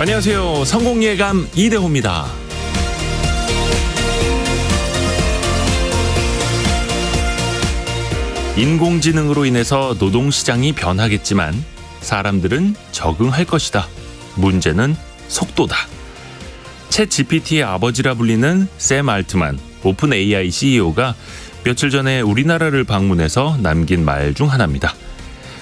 안녕하세요. 성공예감 이대호입니다. 인공지능으로 인해서 노동시장이 변하겠지만 사람들은 적응할 것이다. 문제는 속도다. 챗 GPT의 아버지라 불리는 샘 알트만 오픈 AI CEO가 며칠 전에 우리나라를 방문해서 남긴 말 중 하나입니다.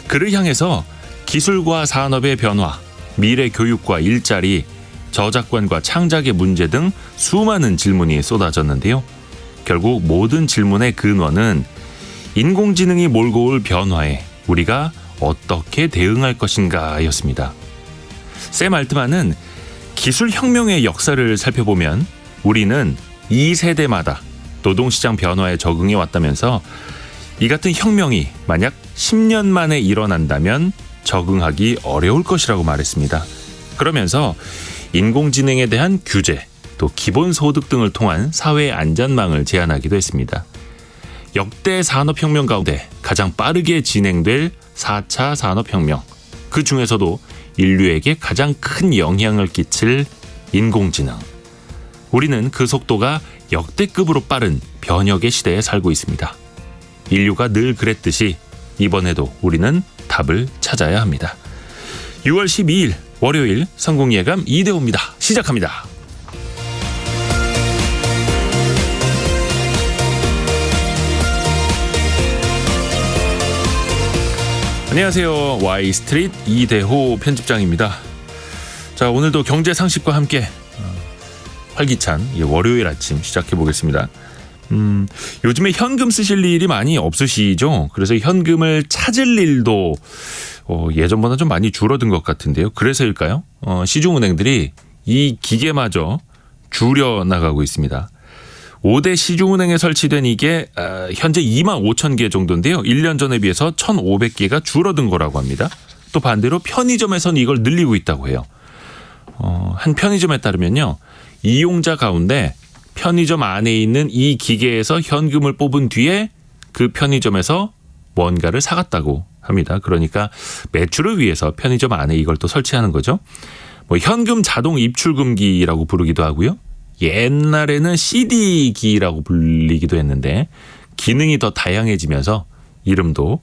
그를 향해서 기술과 산업의 변화, 미래 교육과 일자리, 저작권과 창작의 문제 등 수많은 질문이 쏟아졌는데요. 결국 모든 질문의 근원은 인공지능이 몰고 올 변화에 우리가 어떻게 대응할 것인가였습니다. 샘 알트만은 기술 혁명의 역사를 살펴보면 우리는 2세대마다 노동시장 변화에 적응해 왔다면서 이 같은 혁명이 만약 10년 만에 일어난다면 적응하기 어려울 것이라고 말했습니다. 그러면서 인공지능에 대한 규제, 또 기본소득 등을 통한 사회 안전망을 제안하기도 했습니다. 역대 산업혁명 가운데 가장 빠르게 진행될 4차 산업혁명, 그 중에서도 인류에게 가장 큰 영향을 끼칠 인공지능. 우리는 그 속도가 역대급으로 빠른 변혁의 시대에 살고 있습니다. 인류가 늘 그랬듯이 이번에도 우리는 답을 찾아야 합니다. 6월 12일 월요일 성공예감 이대호입니다. 시작합니다. 안녕하세요. Y스트릿 이대호 편집장입니다. 자, 오늘도 경제 상식과 함께 활기찬 월요일 아침 시작해 보겠습니다. 요즘에 현금 쓰실 일이 많이 없으시죠? 그래서 현금을 찾을 일도 예전보다 좀 많이 줄어든 것 같은데요. 그래서일까요? 시중은행들이 이 기계마저 줄여 나가고 있습니다. 5대 시중은행에 설치된 이게 현재 2만 5천 개 정도인데요. 1년 전에 비해서 1,500개가 줄어든 거라고 합니다. 또 반대로 편의점에서는 이걸 늘리고 있다고 해요. 한 편의점에 따르면요. 이용자 가운데 편의점 안에 있는 이 기계에서 현금을 뽑은 뒤에 그 편의점에서 뭔가를 사갔다고 합니다. 그러니까 매출을 위해서 편의점 안에 이걸 또 설치하는 거죠. 현금 자동 입출금기라고 부르기도 하고요. 옛날에는 CD기라고 불리기도 했는데 기능이 더 다양해지면서 이름도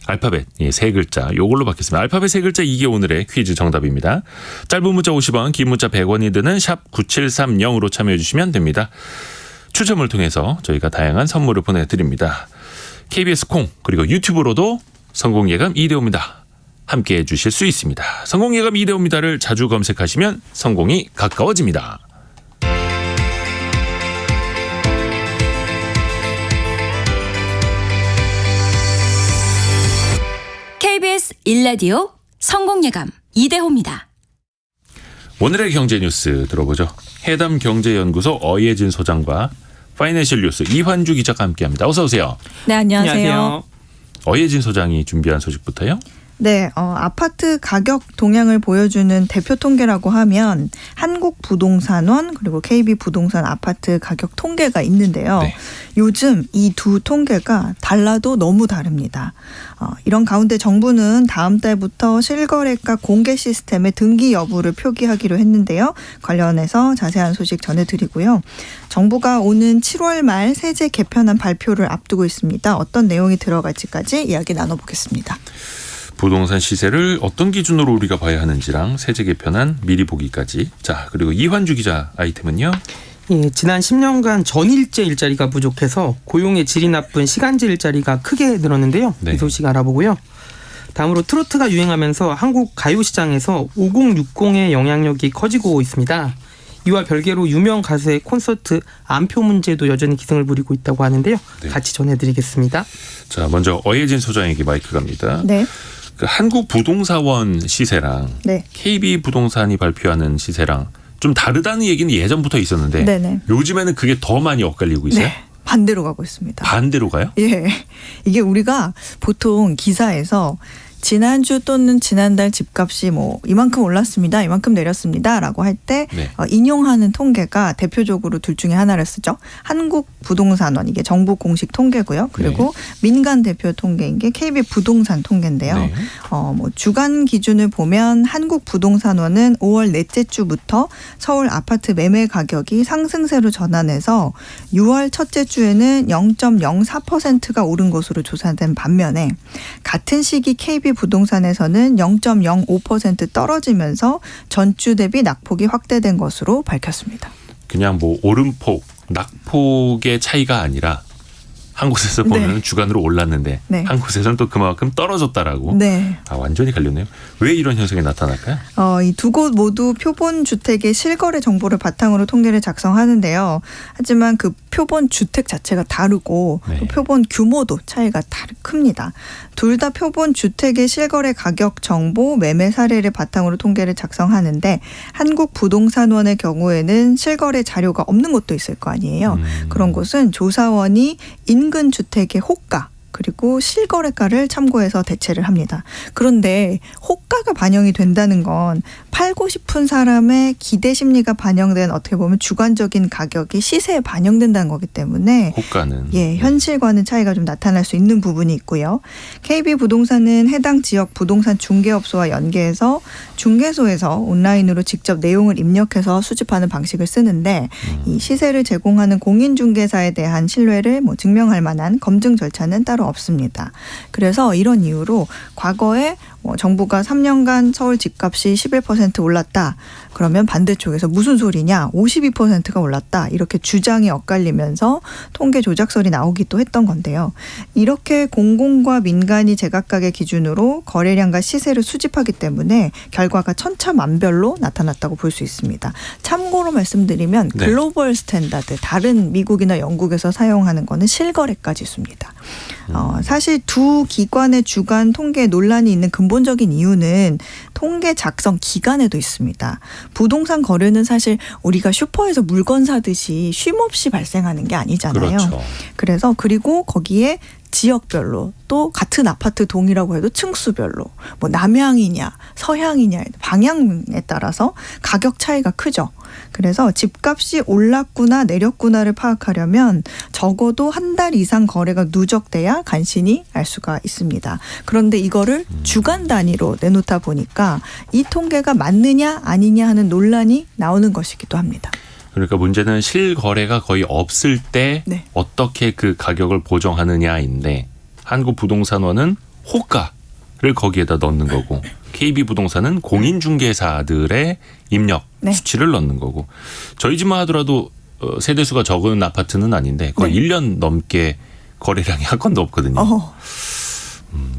알파벳 세 글자 요걸로 바뀌었습니다. 알파벳 세 글자 이게 오늘의 퀴즈 정답입니다. 짧은 문자 50원, 긴 문자 100원이 드는 샵 9730으로 참여해 주시면 됩니다. 추첨을 통해서 저희가 다양한 선물을 보내드립니다. KBS 콩 그리고 유튜브로도 성공예감 이대호입니다. 함께해 주실 수 있습니다. 성공예감 이대호입니다를 자주 검색하시면 성공이 가까워집니다. KBS 1라디오 성공예감 이대호입니다. 오늘의 경제 뉴스 들어보죠. 해담경제연구소 어예진 소장과 파이낸셜 뉴스 이환주 기자가 함께합니다. 어서 오세요. 네, 안녕하세요. 어예진 소장이 준비한 소식부터요. 네, 아파트 가격 동향을 보여주는 대표 통계라고 하면 한국부동산원 그리고 KB부동산 아파트 가격 통계가 있는데요. 네. 요즘 이 두 통계가 달라도 너무 다릅니다. 이런 가운데 정부는 다음 달부터 실거래가 공개 시스템의 등기 여부를 표기하기로 했는데요. 관련해서 자세한 소식 전해드리고요. 정부가 오는 7월 말 세제 개편안 발표를 앞두고 있습니다. 어떤 내용이 들어갈지까지 이야기 나눠보겠습니다. 부동산 시세를 어떤 기준으로 우리가 봐야 하는지랑 세제 개편안 미리 보기까지. 자, 그리고 이환주 기자 아이템은요. 예, 지난 10년간 전일제 일자리가 부족해서 고용의 질이 나쁜 시간제 일자리가 크게 늘었는데요. 네. 이 소식 알아보고요. 다음으로 트로트가 유행하면서 한국 가요시장에서 5060의 영향력이 커지고 있습니다. 이와 별개로 유명 가수의 콘서트 안표 문제도 여전히 기승을 부리고 있다고 하는데요. 네. 같이 전해드리겠습니다. 자, 먼저 어예진 소장에게 마이크 갑니다. 네. 그 한국부동산원 시세랑 네. KB부동산이 발표하는 시세랑 좀 다르다는 얘기는 예전부터 있었는데 네네. 요즘에는 그게 더 많이 엇갈리고 있어요. 네, 반대로 가고 있습니다. 반대로 가요? 예, 이게 우리가 보통 기사에서 지난주 또는 지난달 집값이 뭐 이만큼 올랐습니다. 이만큼 내렸습니다라고 할 때 네. 인용하는 통계가 대표적으로 둘 중에 하나를 쓰죠. 한국부동산원 이게 정부 공식 통계고요. 그리고 민간 대표 통계인 게 KB 부동산 통계인데요. 네. 뭐 주간 기준을 보면 한국부동산원은 5월 넷째 주부터 서울 아파트 매매 가격이 상승세로 전환해서 6월 첫째 주에는 0.04%가 오른 것으로 조사된 반면에 같은 시기 KB 부동산에서는 0.05% 떨어지면서 전주 대비 낙폭이 확대된 것으로 밝혔습니다. 그냥 뭐 오름폭, 낙폭의 차이가 아니라 한 곳에서 보면 네. 주간으로 올랐는데 네. 한 곳에서는 또 그만큼 떨어졌다라고. 네. 완전히 갈렸네요. 왜 이런 현상이 나타날까요? 이 두 곳 모두 표본 주택의 실거래 정보를 바탕으로 통계를 작성하는데요. 하지만 그 표본 주택 자체가 다르고 네. 또 표본 규모도 차이가 큽니다. 둘 다 표본 주택의 실거래 가격 정보, 매매 사례를 바탕으로 통계를 작성하는데 한국부동산원의 경우에는 실거래 자료가 없는 곳도 있을 거 아니에요. 그런 곳은 조사원이 인근 주택의 호가 그리고 실거래가를 참고해서 대체를 합니다. 그런데 호가가 반영이 된다는 건 팔고 싶은 사람의 기대 심리가 반영된 어떻게 보면 주관적인 가격이 시세에 반영된다는 거기 때문에 호가는. 현실과는 차이가 좀 나타날 수 있는 부분이 있고요. KB부동산은 해당 지역 부동산 중개업소와 연계해서 중개소에서 온라인으로 직접 내용을 입력해서 수집하는 방식을 쓰는데 이 시세를 제공하는 공인중개사에 대한 신뢰를 증명할 만한 검증 절차는 따로 없습니다. 그래서 이런 이유로 과거에 정부가 3년간 서울 집값이 11% 올랐다. 그러면 반대쪽에서 무슨 소리냐? 52%가 올랐다. 이렇게 주장이 엇갈리면서 통계 조작설이 나오기도 했던 건데요. 이렇게 공공과 민간이 제각각의 기준으로 거래량과 시세를 수집하기 때문에 결과가 천차만별로 나타났다고 볼 수 있습니다. 참고로 말씀드리면 네. 글로벌 스탠다드, 다른 미국이나 영국에서 사용하는 거는 실거래가 지수입니다. 사실 두 기관의 주간 통계 논란이 있는 근본적인 이유는 통계 작성 기간에도 있습니다. 부동산 거래는 사실 우리가 슈퍼에서 물건 사듯이 쉼없이 발생하는 게 아니잖아요. 그렇죠. 그래서 그리고 거기에 지역별로 또 같은 아파트 동이라고 해도 층수별로 뭐 남향이냐 서향이냐 방향에 따라서 가격 차이가 크죠. 그래서 집값이 올랐구나 내렸구나를 파악하려면 적어도 한 달 이상 거래가 누적돼야 간신히 알 수가 있습니다. 그런데 이거를 주간 단위로 내놓다 보니까 이 통계가 맞느냐 아니냐 하는 논란이 나오는 것이기도 합니다. 그러니까 문제는 실거래가 거의 없을 때 네. 어떻게 그 가격을 보정하느냐인데 한국부동산원은 호가를 거기에다 넣는 거고 KB부동산은 공인중개사들의 입력 네. 수치를 넣는 거고 저희 집만 하더라도 세대수가 적은 아파트는 아닌데 거의 네. 1년 넘게 거래량이 한 건도 없거든요.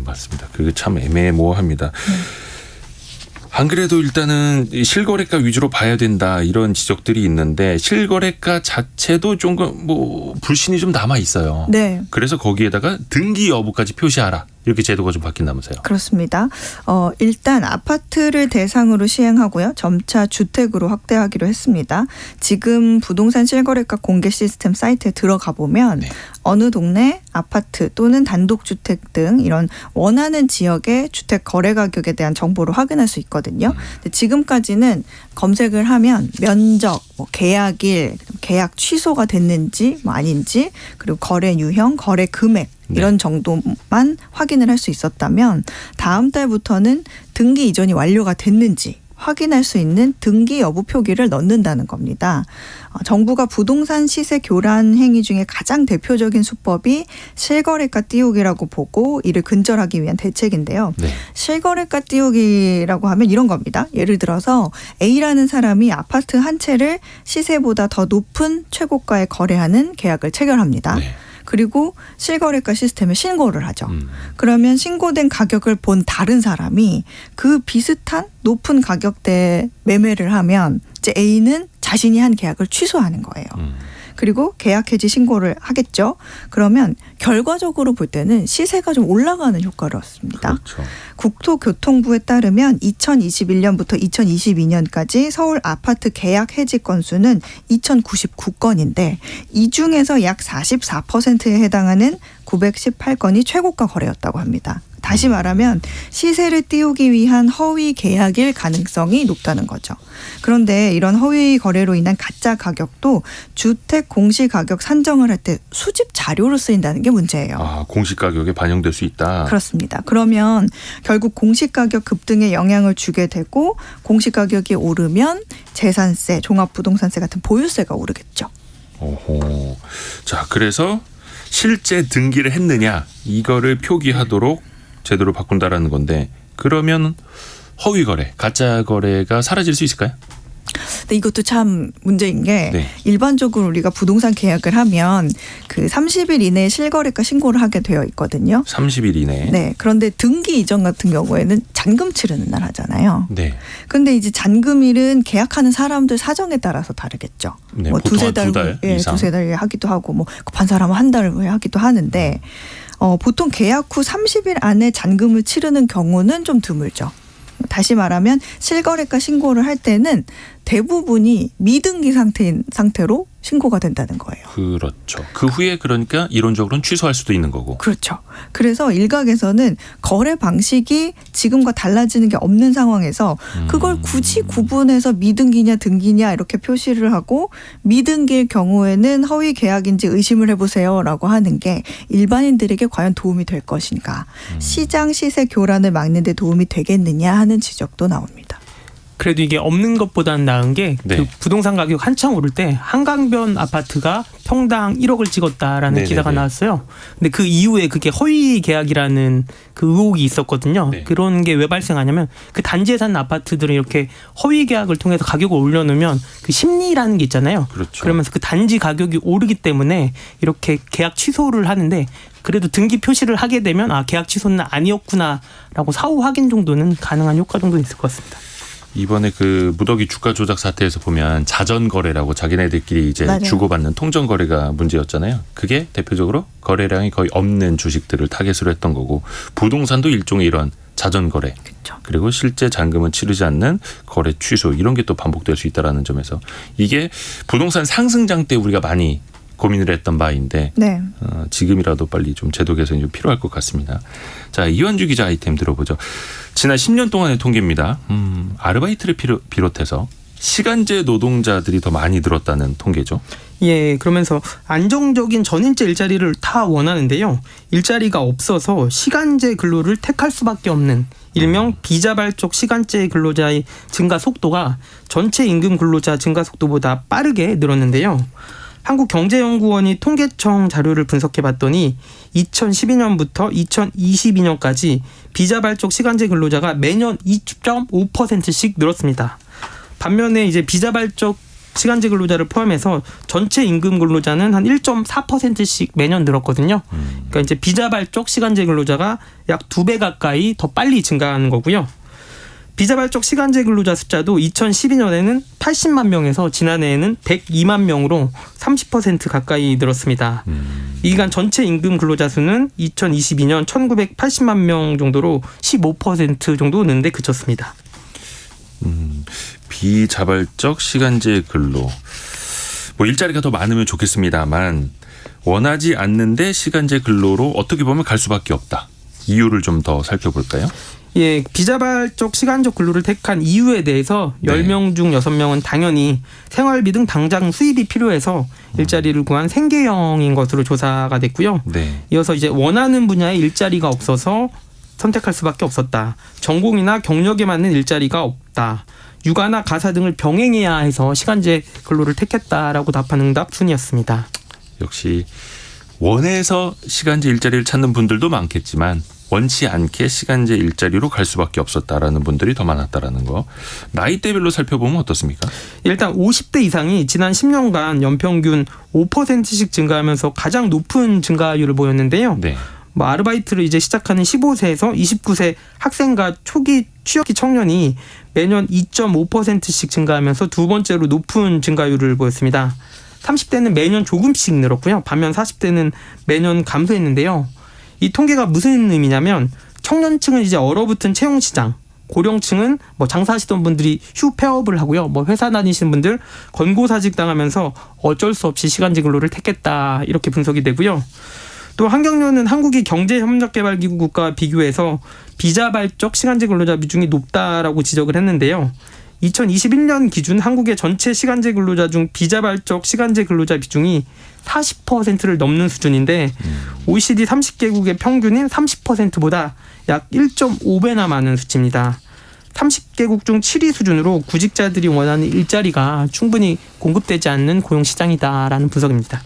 맞습니다. 그게 참 애매모호합니다. 안 그래도 일단은 실거래가 위주로 봐야 된다 이런 지적들이 있는데 실거래가 자체도 조금 불신이 좀 남아 있어요. 네. 그래서 거기에다가 등기 여부까지 표시하라 이렇게 제도가 좀 바뀐다면서요. 그렇습니다. 일단 아파트를 대상으로 시행하고요. 점차 주택으로 확대하기로 했습니다. 지금 부동산 실거래가 공개 시스템 사이트에 들어가 보면 네. 어느 동네 아파트 또는 단독주택 등 이런 원하는 지역의 주택 거래 가격에 대한 정보를 확인할 수 있거든요. 근데 지금까지는 검색을 하면 면적, 계약일, 계약 취소가 됐는지 아닌지 그리고 거래 유형, 거래 금액 이런 정도만 확인을 할 수 있었다면 다음 달부터는 등기 이전이 완료가 됐는지 확인할 수 있는 등기 여부 표기를 넣는다는 겁니다. 정부가 부동산 시세 교란 행위 중에 가장 대표적인 수법이 실거래가 띄우기라고 보고 이를 근절하기 위한 대책인데요. 네. 실거래가 띄우기라고 하면 이런 겁니다. 예를 들어서 A라는 사람이 아파트 한 채를 시세보다 더 높은 최고가에 거래하는 계약을 체결합니다. 네. 그리고 실거래가 시스템에 신고를 하죠. 그러면 신고된 가격을 본 다른 사람이 그 비슷한 높은 가격대에 매매를 하면 이제 A는 자신이 한 계약을 취소하는 거예요. 그리고 계약 해지 신고를 하겠죠. 그러면 결과적으로 볼 때는 시세가 좀 올라가는 효과를 얻습니다. 그렇죠. 국토교통부에 따르면 2021년부터 2022년까지 서울 아파트 계약 해지 건수는 2099건인데 이 중에서 약 44%에 해당하는 918건이 최고가 거래였다고 합니다. 다시 말하면 시세를 띄우기 위한 허위 계약일 가능성이 높다는 거죠. 그런데 이런 허위 거래로 인한 가짜 가격도 주택 공시가격 산정을 할 때 수집 자료로 쓰인다는 게 문제예요. 아, 공시가격에 반영될 수 있다. 그렇습니다. 그러면 결국 공시가격 급등에 영향을 주게 되고 공시가격이 오르면 재산세, 종합부동산세 같은 보유세가 오르겠죠. 오호. 자, 그래서 실제 등기를 했느냐 이거를 표기하도록 제도를 바꾼다라는 건데 그러면 허위 거래, 가짜 거래가 사라질 수 있을까요? 근데 이것도 참 문제인 게 네. 일반적으로 우리가 부동산 계약을 하면 그 30일 이내에 실거래가 신고를 하게 되어 있거든요. 30일 이내에. 네. 그런데 등기 이전 같은 경우에는 잔금 치르는 날 하잖아요. 네. 근데 이제 잔금일은 계약하는 사람들 사정에 따라서 다르겠죠. 네, 뭐 보통 두세 달, 한 2달 예, 이상. 두세 달 하기도 하고 뭐 급한 사람은 한 달 후에 하기도 하는데 보통 계약 후 30일 안에 잔금을 치르는 경우는 좀 드물죠. 다시 말하면 실거래가 신고를 할 때는 대부분이 미등기 상태로 신고가 된다는 거예요. 그렇죠. 그 후에 그러니까 이론적으로는 취소할 수도 있는 거고. 그렇죠. 그래서 일각에서는 거래 방식이 지금과 달라지는 게 없는 상황에서 그걸 굳이 구분해서 미등기냐 등기냐 이렇게 표시를 하고 미등기일 경우에는 허위 계약인지 의심을 해보세요라고 하는 게 일반인들에게 과연 도움이 될 것인가. 시장 시세 교란을 막는 데 도움이 되겠느냐 하는 지적도 나옵니다. 그래도 이게 없는 것보다는 나은 게 그 네. 부동산 가격 한창 오를 때 한강변 아파트가 평당 1억을 찍었다라는 네네네. 기사가 나왔어요. 근데 그 이후에 그게 허위 계약이라는 그 의혹이 있었거든요. 네. 그런 게 왜 발생하냐면 그 단지에 사는 아파트들은 이렇게 허위 계약을 통해서 가격을 올려놓으면 그 심리라는 게 있잖아요. 그렇죠. 그러면서 그 단지 가격이 오르기 때문에 이렇게 계약 취소를 하는데 그래도 등기 표시를 하게 되면 아 계약 취소는 아니었구나라고 사후 확인 정도는 가능한 효과 정도 있을 것 같습니다. 이번에 그 무더기 주가 조작 사태에서 보면 자전 거래라고 자기네들끼리 이제 맞아요. 주고받는 통정 거래가 문제였잖아요. 그게 대표적으로 거래량이 거의 없는 주식들을 타겟으로 했던 거고 부동산도 일종의 이런 자전 거래. 그렇죠. 그리고 실제 잔금은 치르지 않는 거래 취소 이런 게 또 반복될 수 있다라는 점에서 이게 부동산 상승장 때 우리가 많이 고민을 했던 바인데 네. 지금이라도 빨리 좀 제도 개선이 좀 필요할 것 같습니다. 자, 이완주 기자 아이템 들어보죠. 지난 10년 동안의 통계입니다. 아르바이트를 비롯해서 시간제 노동자들이 더 많이 늘었다는 통계죠. 예, 그러면서 안정적인 전인제 일자리를 다 원하는데요. 일자리가 없어서 시간제 근로를 택할 수밖에 없는 일명 비자발적 시간제 근로자의 증가 속도가 전체 임금 근로자 증가 속도보다 빠르게 늘었는데요. 한국경제연구원이 통계청 자료를 분석해 봤더니 2012년부터 2022년까지 비자발적 시간제 근로자가 매년 2.5%씩 늘었습니다. 반면에 이제 비자발적 시간제 근로자를 포함해서 전체 임금 근로자는 한 1.4%씩 매년 늘었거든요. 그러니까 이제 비자발적 시간제 근로자가 약 2배 가까이 더 빨리 증가하는 거고요. 비자발적 시간제 근로자 숫자도 2012년에는 80만 명에서 지난해에는 102만 명으로 30% 가까이 늘었습니다. 이 기간 전체 임금 근로자 수는 2022년 1980만 명 정도로 15% 정도 느는데 그쳤습니다. 비자발적 시간제 근로. 뭐 일자리가 더 많으면 좋겠습니다만 원하지 않는데 시간제 근로로 어떻게 보면 갈 수밖에 없다. 이유를 좀 더 살펴볼까요? 예, 비자발적 시간적 근로를 택한 이유에 대해서 네. 10명 중 6명은 당연히 생활비 등 당장 수입이 필요해서 일자리를 구한 생계형인 것으로 조사가 됐고요. 네. 이어서 이제 원하는 분야에 일자리가 없어서 선택할 수밖에 없었다. 전공이나 경력에 맞는 일자리가 없다. 육아나 가사 등을 병행해야 해서 시간제 근로를 택했다라고 답한 응답 순이었습니다. 역시 원해서 시간제 일자리를 찾는 분들도 많겠지만 원치 않게 시간제 일자리로 갈 수밖에 없었다라는 분들이 더 많았다라는 거. 나이대별로 살펴보면 어떻습니까? 일단 50대 이상이 지난 10년간 연평균 5%씩 증가하면서 가장 높은 증가율을 보였는데요. 네. 뭐 아르바이트를 이제 시작하는 15세에서 29세 학생과 초기 취업기 청년이 매년 2.5%씩 증가하면서 두 번째로 높은 증가율을 보였습니다. 30대는 매년 조금씩 늘었고요. 반면 40대는 매년 감소했는데요. 이 통계가 무슨 의미냐면 청년층은 이제 얼어붙은 채용 시장, 고령층은 뭐 장사하시던 분들이 휴 폐업을 하고요. 뭐 회사 다니시는 분들 권고사직 당하면서 어쩔 수 없이 시간제 근로를 택했다 이렇게 분석이 되고요. 또 한경련은 한국이 경제협력개발기구 국가와 비교해서 비자발적 시간제 근로자 비중이 높다라고 지적을 했는데요. 2021년 기준 한국의 전체 시간제 근로자 중 비자발적 시간제 근로자 비중이 40%를 넘는 수준인데 OECD 30개국의 평균인 30%보다 약 1.5배나 많은 수치입니다. 30개국 중 7위 수준으로 구직자들이 원하는 일자리가 충분히 공급되지 않는 고용시장이다라는 분석입니다.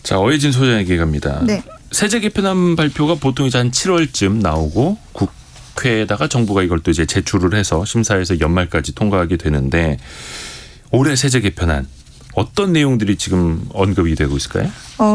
자, 어혜진 소장에게 갑니다. 네. 세제 개편안 발표가 보통 이제 한 7월쯤 나오고 국회에다가 정부가 이걸 또 이제 제출을 해서 심사해서 연말까지 통과하게 되는데 올해 세제 개편안 어떤 내용들이 지금 언급이 되고 있을까요?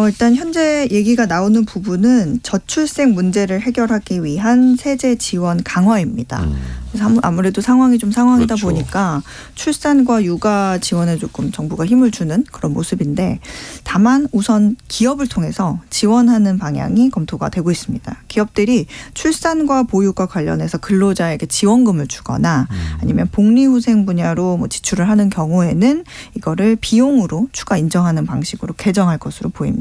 일단 현재 얘기가 나오는 부분은 저출생 문제를 해결하기 위한 세제 지원 강화입니다. 그래서 아무래도 상황이 좀 상황이다 그렇죠. 보니까 출산과 육아 지원에 조금 정부가 힘을 주는 그런 모습인데 다만 우선 기업을 통해서 지원하는 방향이 검토가 되고 있습니다. 기업들이 출산과 보육과 관련해서 근로자에게 지원금을 주거나 아니면 복리후생 분야로 뭐 지출을 하는 경우에는 이거를 비용으로 추가 인정하는 방식으로 개정할 것으로 보입니다.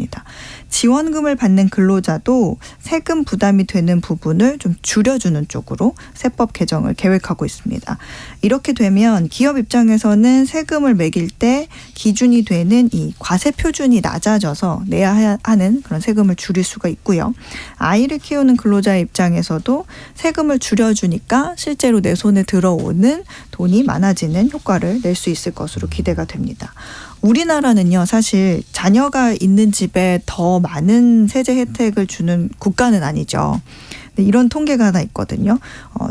지원금을 받는 근로자도 세금 부담이 되는 부분을 좀 줄여주는 쪽으로 세법 개정을 계획하고 있습니다. 이렇게 되면 기업 입장에서는 세금을 매길 때 기준이 되는 이 과세 표준이 낮아져서 내야 하는 그런 세금을 줄일 수가 있고요. 아이를 키우는 근로자 입장에서도 세금을 줄여주니까 실제로 내 손에 들어오는 돈이 많아지는 효과를 낼 수 있을 것으로 기대가 됩니다. 우리나라는요, 사실 자녀가 있는 집에 더 많은 세제 혜택을 주는 국가는 아니죠. 근데 이런 통계가 하나 있거든요.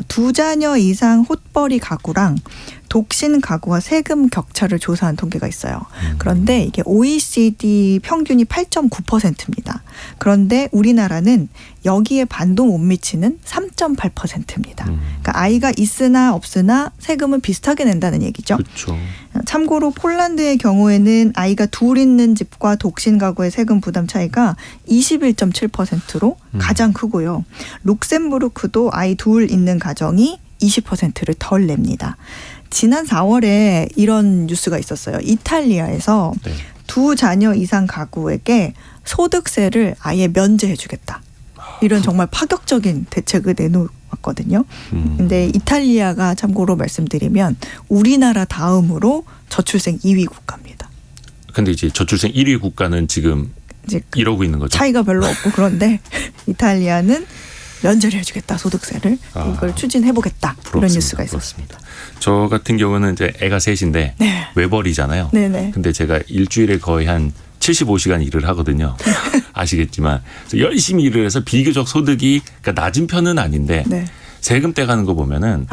2자녀 이상 홀벌이 가구랑 독신 가구와 세금 격차를 조사한 통계가 있어요. 그런데 이게 OECD 평균이 8.9%입니다. 그런데 우리나라는 여기에 반도 못 미치는 3.8%입니다. 그러니까 아이가 있으나 없으나 세금은 비슷하게 낸다는 얘기죠. 그렇죠. 참고로 폴란드의 경우에는 아이가 둘 있는 집과 독신 가구의 세금 부담 차이가 21.7%로 가장 크고요. 룩셈부르크도 아이 둘 있는 가정이 20%를 덜 냅니다. 지난 4월에 이런 뉴스가 있었어요. 이탈리아에서 네. 2자녀 이상 가구에게 소득세를 아예 면제해 주겠다. 이런 정말 파격적인 대책을 내놓았거든요. 근데 이탈리아가 참고로 말씀드리면 우리나라 다음으로 저출생 2위 국가입니다. 근데 이제 저출생 1위 국가는 지금 이제 이러고 있는 거죠. 차이가 별로 없고 그런데 이탈리아는 면제를 해주겠다 소득세를 이걸 추진해보겠다 이런 뉴스가 있었습니다. 저 같은 경우는 이제 애가 셋인데 네. 외벌이잖아요. 네네. 근데 제가 일주일에 거의 한 75시간 일을 하거든요. 아시겠지만 그래서 열심히 일을 해서 비교적 소득이 그러니까 낮은 편은 아닌데 네. 세금 떼가는 거 보면은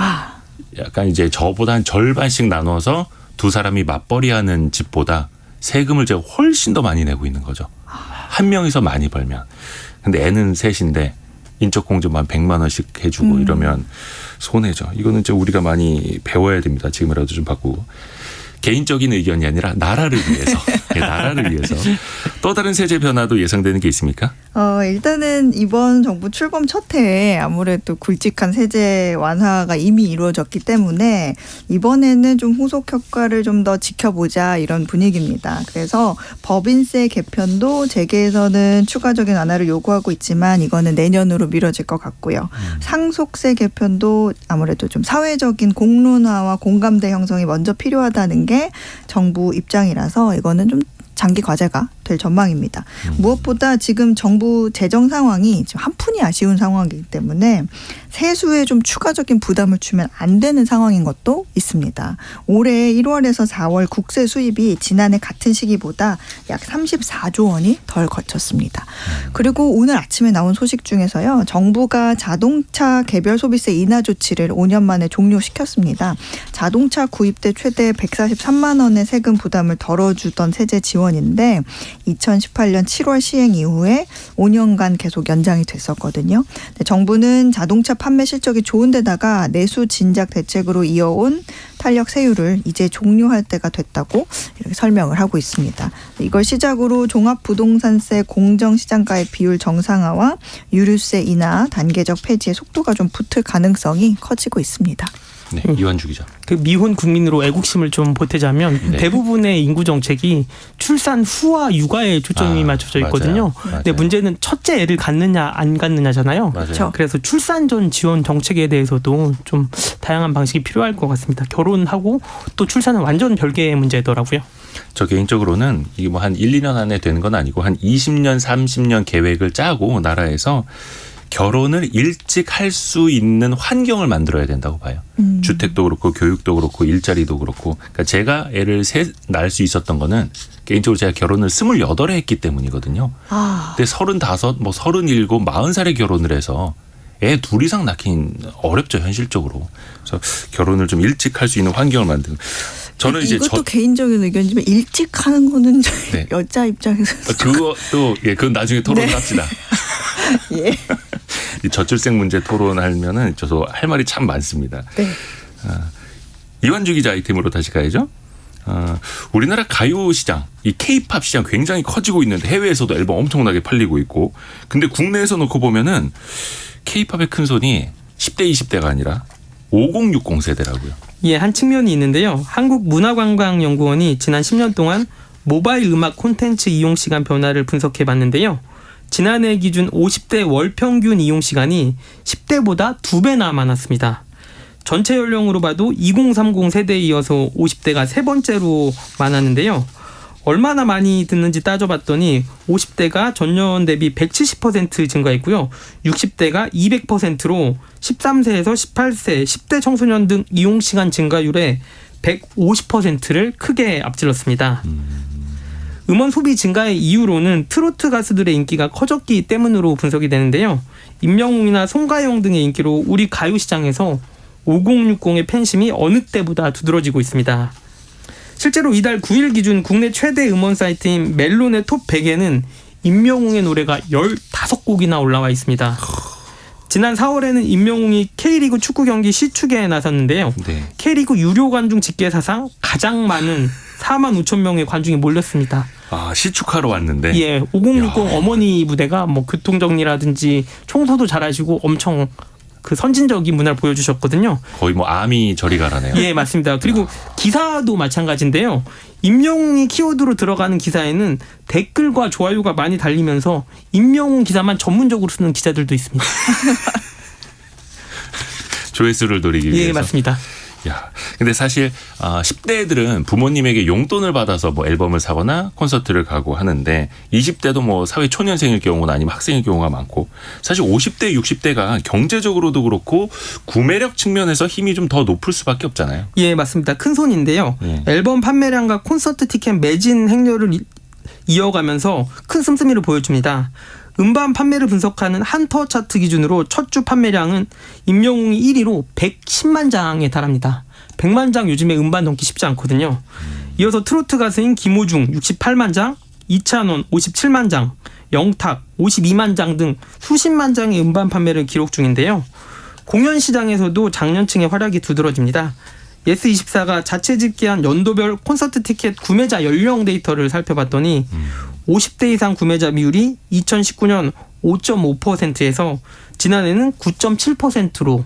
약간 이제 저보다 한 절반씩 나눠서 두 사람이 맞벌이하는 집보다 세금을 제가 훨씬 더 많이 내고 있는 거죠. 한 명이서 많이 벌면. 근데 애는 셋인데 인적공제만 100만 원씩 해주고 이러면 손해죠. 이거는 이제 우리가 많이 배워야 됩니다. 지금이라도 좀 바꾸고. 개인적인 의견이 아니라 나라를 위해서. 네, 나라를 위해서. 또 다른 세제 변화도 예상되는 게 있습니까? 일단은 이번 정부 출범 첫 해에 아무래도 굵직한 세제 완화가 이미 이루어졌기 때문에 이번에는 좀 후속 효과를 좀 더 지켜보자 이런 분위기입니다. 그래서 법인세 개편도 재계에서는 추가적인 완화를 요구하고 있지만 이거는 내년으로 미뤄질 것 같고요. 상속세 개편도 아무래도 좀 사회적인 공론화와 공감대 형성이 먼저 필요하다는 게 정부 입장이라서 이거는 좀 장기 과제가 될 전망입니다. 무엇보다 지금 정부 재정 상황이 지금 한푼이 아쉬운 상황이기 때문에 세수에 좀 추가적인 부담을 주면 안 되는 상황인 것도 있습니다. 올해 1월에서 4월 국세 수입이 지난해 같은 시기보다 약 34조 원이 덜 거쳤습니다. 그리고 오늘 아침에 나온 소식 중에서요. 정부가 자동차 개별 소비세 인하 조치를 5년 만에 종료시켰습니다. 자동차 구입 때 최대 143만 원의 세금 부담을 덜어주던 세제 지원인데 2018년 7월 시행 이후에 5년간 계속 연장이 됐었거든요. 정부는 자동차 판매 실적이 좋은 데다가 내수 진작 대책으로 이어온 탄력 세율을 이제 종료할 때가 됐다고 이렇게 설명을 하고 있습니다. 이걸 시작으로 종합부동산세 공정시장가액 비율 정상화와 유류세 인하 단계적 폐지의 속도가 좀 붙을 가능성이 커지고 있습니다. 네, 이완주 기자. 그 미혼 국민으로 애국심을 좀 보태자면 네. 대부분의 인구 정책이 출산 후와 육아에 초점이 맞춰져 있거든요. 맞아요. 근데 문제는 첫째 애를 갖느냐 안 갖느냐잖아요. 맞아요. 그렇죠. 그래서 출산 전 지원 정책에 대해서도 좀 다양한 방식이 필요할 것 같습니다. 결혼하고 또 출산은 완전 별개의 문제더라고요. 저 개인적으로는 이게 뭐 한 1, 2년 안에 되는 건 아니고 한 20년, 30년 계획을 짜고 나라에서 결혼을 일찍 할 수 있는 환경을 만들어야 된다고 봐요. 주택도 그렇고 교육도 그렇고 일자리도 그렇고. 그러니까 제가 애를 낳을 수 있었던 거는 개인적으로 제가 결혼을 28에 했기 때문이거든요. 아, 근데 35, 뭐 37, 40살에 결혼을 해서 애 둘 이상 낳긴 어렵죠, 현실적으로. 그래서 결혼을 좀 일찍 할 수 있는 환경을 만드는. 저는 이제 이것도 개인적인 의견이지만 일찍 하는 거는 네. 여자 입장에서 그것도 예, 그건 나중에 토론을 네. 합시다. 예. 이 저출생 문제 토론하면은 저도 할 말이 참 많습니다. 네. 이완주 기자 아이템으로 다시 가야죠. 우리나라 가요 시장, 이 K-팝 시장 굉장히 커지고 있는데 해외에서도 앨범 엄청나게 팔리고 있고, 근데 국내에서 놓고 보면은 K-팝의 큰 손이 10대, 20대가 아니라 5060 세대라고요. 예, 한 측면이 있는데요. 한국문화관광연구원이 지난 10년 동안 모바일 음악 콘텐츠 이용 시간 변화를 분석해 봤는데요. 지난해 기준 50대 월 평균 이용 시간이 10대보다 2배나 많았습니다. 전체 연령으로 봐도 2030 세대에 이어서 50대가 세 번째로 많았는데요. 얼마나 많이 듣는지 따져봤더니 50대가 전년 대비 170% 증가했고요. 60대가 200%로 13세에서 18세, 10대 청소년 등 이용시간 증가율의 150%를 크게 앞질렀습니다. 음원 소비 증가의 이유로는 트로트 가수들의 인기가 커졌기 때문으로 분석이 되는데요. 임영웅이나 송가영 등의 인기로 우리 가요 시장에서 5060의 팬심이 어느 때보다 두드러지고 있습니다. 실제로 이달 9일 기준 국내 최대 음원 사이트인 멜론의 톱 100에는 임영웅의 노래가 15곡이나 올라와 있습니다. 지난 4월에는 임영웅이 K리그 축구 경기 시축에 나섰는데요. 네. K리그 유료 관중 집계 사상 가장 많은 4만 5천 명의 관중이 몰렸습니다. 아, 시축하러 왔는데. 예, 5060 야. 어머니 부대가 뭐 교통정리라든지 청소도 잘하시고 엄청 그 선진적인 문화를 보여주셨거든요. 거의 뭐 아미 저리 가라네요. 예, 맞습니다. 그리고 기사도 마찬가지인데요. 임영웅이 키워드로 들어가는 기사에는 댓글과 좋아요가 많이 달리면서 임영웅 기사만 전문적으로 쓰는 기자들도 있습니다. 조회수를 노리기 위해서. 예, 맞습니다. 야, 근데 사실 10대들은 부모님에게 용돈을 받아서 뭐 앨범을 사거나 콘서트를 가고 하는데 20대도 뭐 사회 초년생일 경우나 아니면 학생일 경우가 많고, 사실 50대, 60대가 경제적으로도 그렇고 구매력 측면에서 힘이 좀 더 높을 수밖에 없잖아요. 예, 맞습니다. 큰 손인데요. 예. 앨범 판매량과 콘서트 티켓 매진 행렬을 이어가면서 큰 씀씀이를 보여줍니다. 음반 판매를 분석하는 한터 차트 기준으로 첫 주 판매량은 임영웅이 1위로 110만 장에 달합니다. 100만 장 요즘에 음반 넘기 쉽지 않거든요. 이어서 트로트 가수인 김호중 68만 장, 이찬원 57만 장, 영탁 52만 장 등 수십만 장의 음반 판매를 기록 중인데요. 공연 시장에서도 장년층의 활약이 두드러집니다. 예스24가 자체 집계한 연도별 콘서트 티켓 구매자 연령 데이터를 살펴봤더니 50대 이상 구매자 비율이 2019년 5.5%에서 지난해는 9.7%로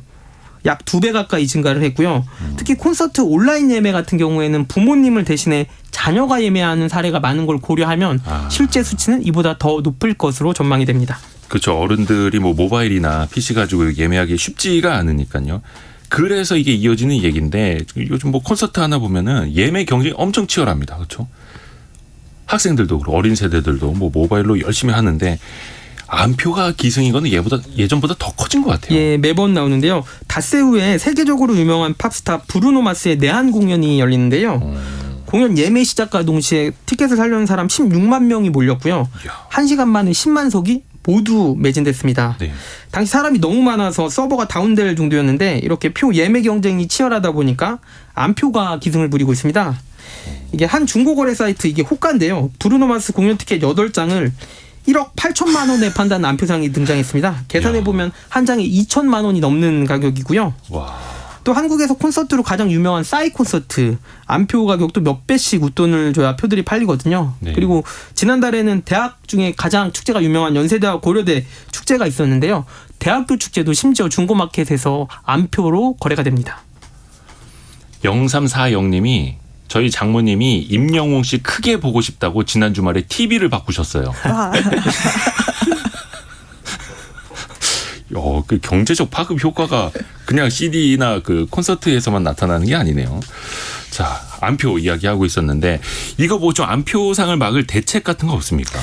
약 2배 가까이 증가를 했고요. 특히 콘서트 온라인 예매 같은 경우에는 부모님을 대신해 자녀가 예매하는 사례가 많은 걸 고려하면 실제 수치는 이보다 더 높을 것으로 전망이 됩니다. 그렇죠. 어른들이 뭐 모바일이나 PC 가지고 예매하기 쉽지가 않으니까요. 그래서 이게 이어지는 얘기인데, 요즘 뭐 콘서트 하나 보면은 예매 경쟁이 엄청 치열합니다. 그렇죠? 학생들도 그렇고 어린 세대들도 뭐 모바일로 열심히 하는데 안표가 기승이거는 예전보다 더 커진 것 같아요. 예, 매번 나오는데요. 닷새 후에 세계적으로 유명한 팝스타 브루노 마스의 내한 공연이 열리는데요. 공연 예매 시작과 동시에 티켓을 사려는 사람 16만 명이 몰렸고요. 이야. 1시간 만에 10만 석이 모두 매진됐습니다. 네. 당시 사람이 너무 많아서 서버가 다운될 정도였는데 이렇게 표 예매 경쟁이 치열하다 보니까 안표가 기승을 부리고 있습니다. 이게 한 중고거래 사이트, 이게 호가인데요. 브루노 마스 공연 티켓 8장을 1억 8천만 원에 판다는 안표상이 등장했습니다. 계산해보면 한 장에 2천만 원이 넘는 가격이고요. 와. 또 한국에서 콘서트로 가장 유명한 싸이 콘서트, 안표 가격도 몇 배씩 웃돈을 줘야 표들이 팔리거든요. 네. 그리고 지난달에는 대학 중에 가장 축제가 유명한 연세대와 고려대 축제가 있었는데요. 대학교 축제도 심지어 중고마켓에서 안표로 거래가 됩니다. 0340님이 저희 장모님이 임영웅 씨 크게 보고 싶다고 지난 주말에 TV를 바꾸셨어요. 그 경제적 파급 효과가 그냥 CD나 그 콘서트에서만 나타나는 게 아니네요. 자, 안표 이야기하고 있었는데 이거 뭐 좀 안표상을 막을 대책 같은 거 없습니까?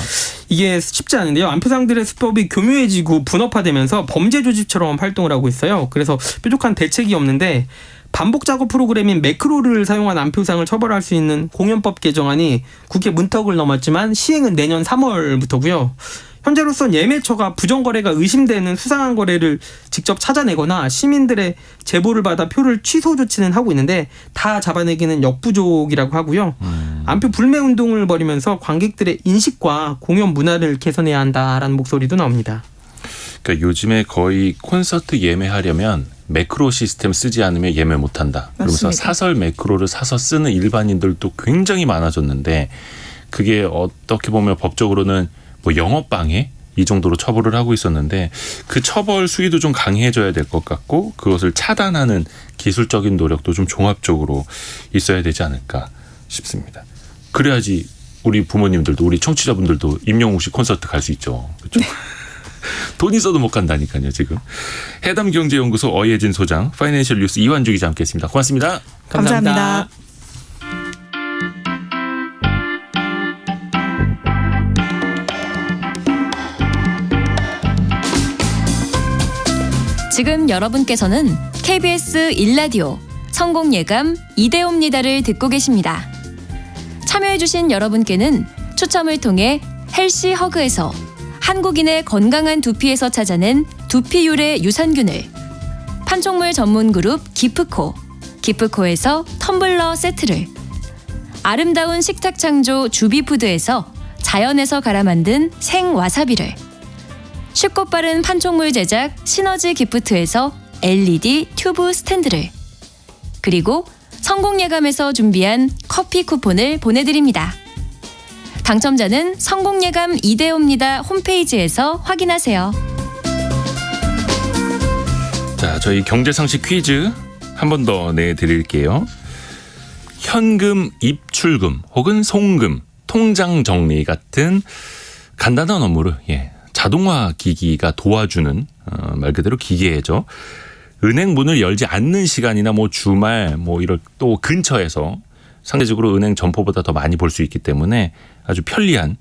이게 쉽지 않은데요. 안표상들의 수법이 교묘해지고 분업화되면서 범죄 조직처럼 활동을 하고 있어요. 그래서 뾰족한 대책이 없는데 반복 작업 프로그램인 매크로를 사용한 안표상을 처벌할 수 있는 공연법 개정안이 국회 문턱을 넘었지만 시행은 내년 3월부터고요. 현재로선 예매처가 부정거래가 의심되는 수상한 거래를 직접 찾아내거나 시민들의 제보를 받아 표를 취소 조치는 하고 있는데 다 잡아내기는 역부족이라고 하고요. 안표 불매 운동을 벌이면서 관객들의 인식과 공연 문화를 개선해야 한다라는 목소리도 나옵니다. 그러니까 요즘에 거의 콘서트 예매하려면 매크로 시스템 쓰지 않으면 예매 못한다. 그러면서 맞습니다. 사설 매크로를 사서 쓰는 일반인들도 굉장히 많아졌는데 그게 어떻게 보면 법적으로는 뭐 영업방해 이 정도로 처벌을 하고 있었는데 그 처벌 수위도 좀 강해져야 될 것 같고 그것을 차단하는 기술적인 노력도 좀 종합적으로 있어야 되지 않을까 싶습니다. 그래야지 우리 부모님들도 우리 청취자분들도 임영웅 씨 콘서트 갈 수 있죠. 그렇죠? 돈 있어도 못 간다니까요. 지금 해담경제연구소 어예진 소장, 파이낸셜 뉴스 이완주 기자 함께했습니다. 고맙습니다. 감사합니다. 지금 여러분께서는 KBS 1라디오 성공예감 이대호입니다를 듣고 계십니다. 참여해주신 여러분께는 추첨을 통해 헬시 허그에서 한국인의 건강한 두피에서 찾아낸 두피 유래 유산균을, 판촉물 전문 그룹 기프코에서 텀블러 세트를, 아름다운 식탁 창조 주비푸드에서 자연에서 갈아 만든 생와사비를, 쉽고 빠른 판촉물 제작 시너지 기프트에서 LED 튜브 스탠드를, 그리고 성공예감에서 준비한 커피 쿠폰을 보내드립니다. 당첨자는 성공예감 이대호입니다 홈페이지에서 확인하세요. 자, 저희 경제상식 퀴즈 한 번 더 내드릴게요. 현금 입출금 혹은 송금, 통장 정리 같은 간단한 업무를 자동화 기기가 도와주는 말 그대로 기계죠. 은행 문을 열지 않는 시간이나 뭐 주말 뭐 이럴 또 근처에서 상대적으로 은행 점포보다 더 많이 볼 수 있기 때문에 아주 편리한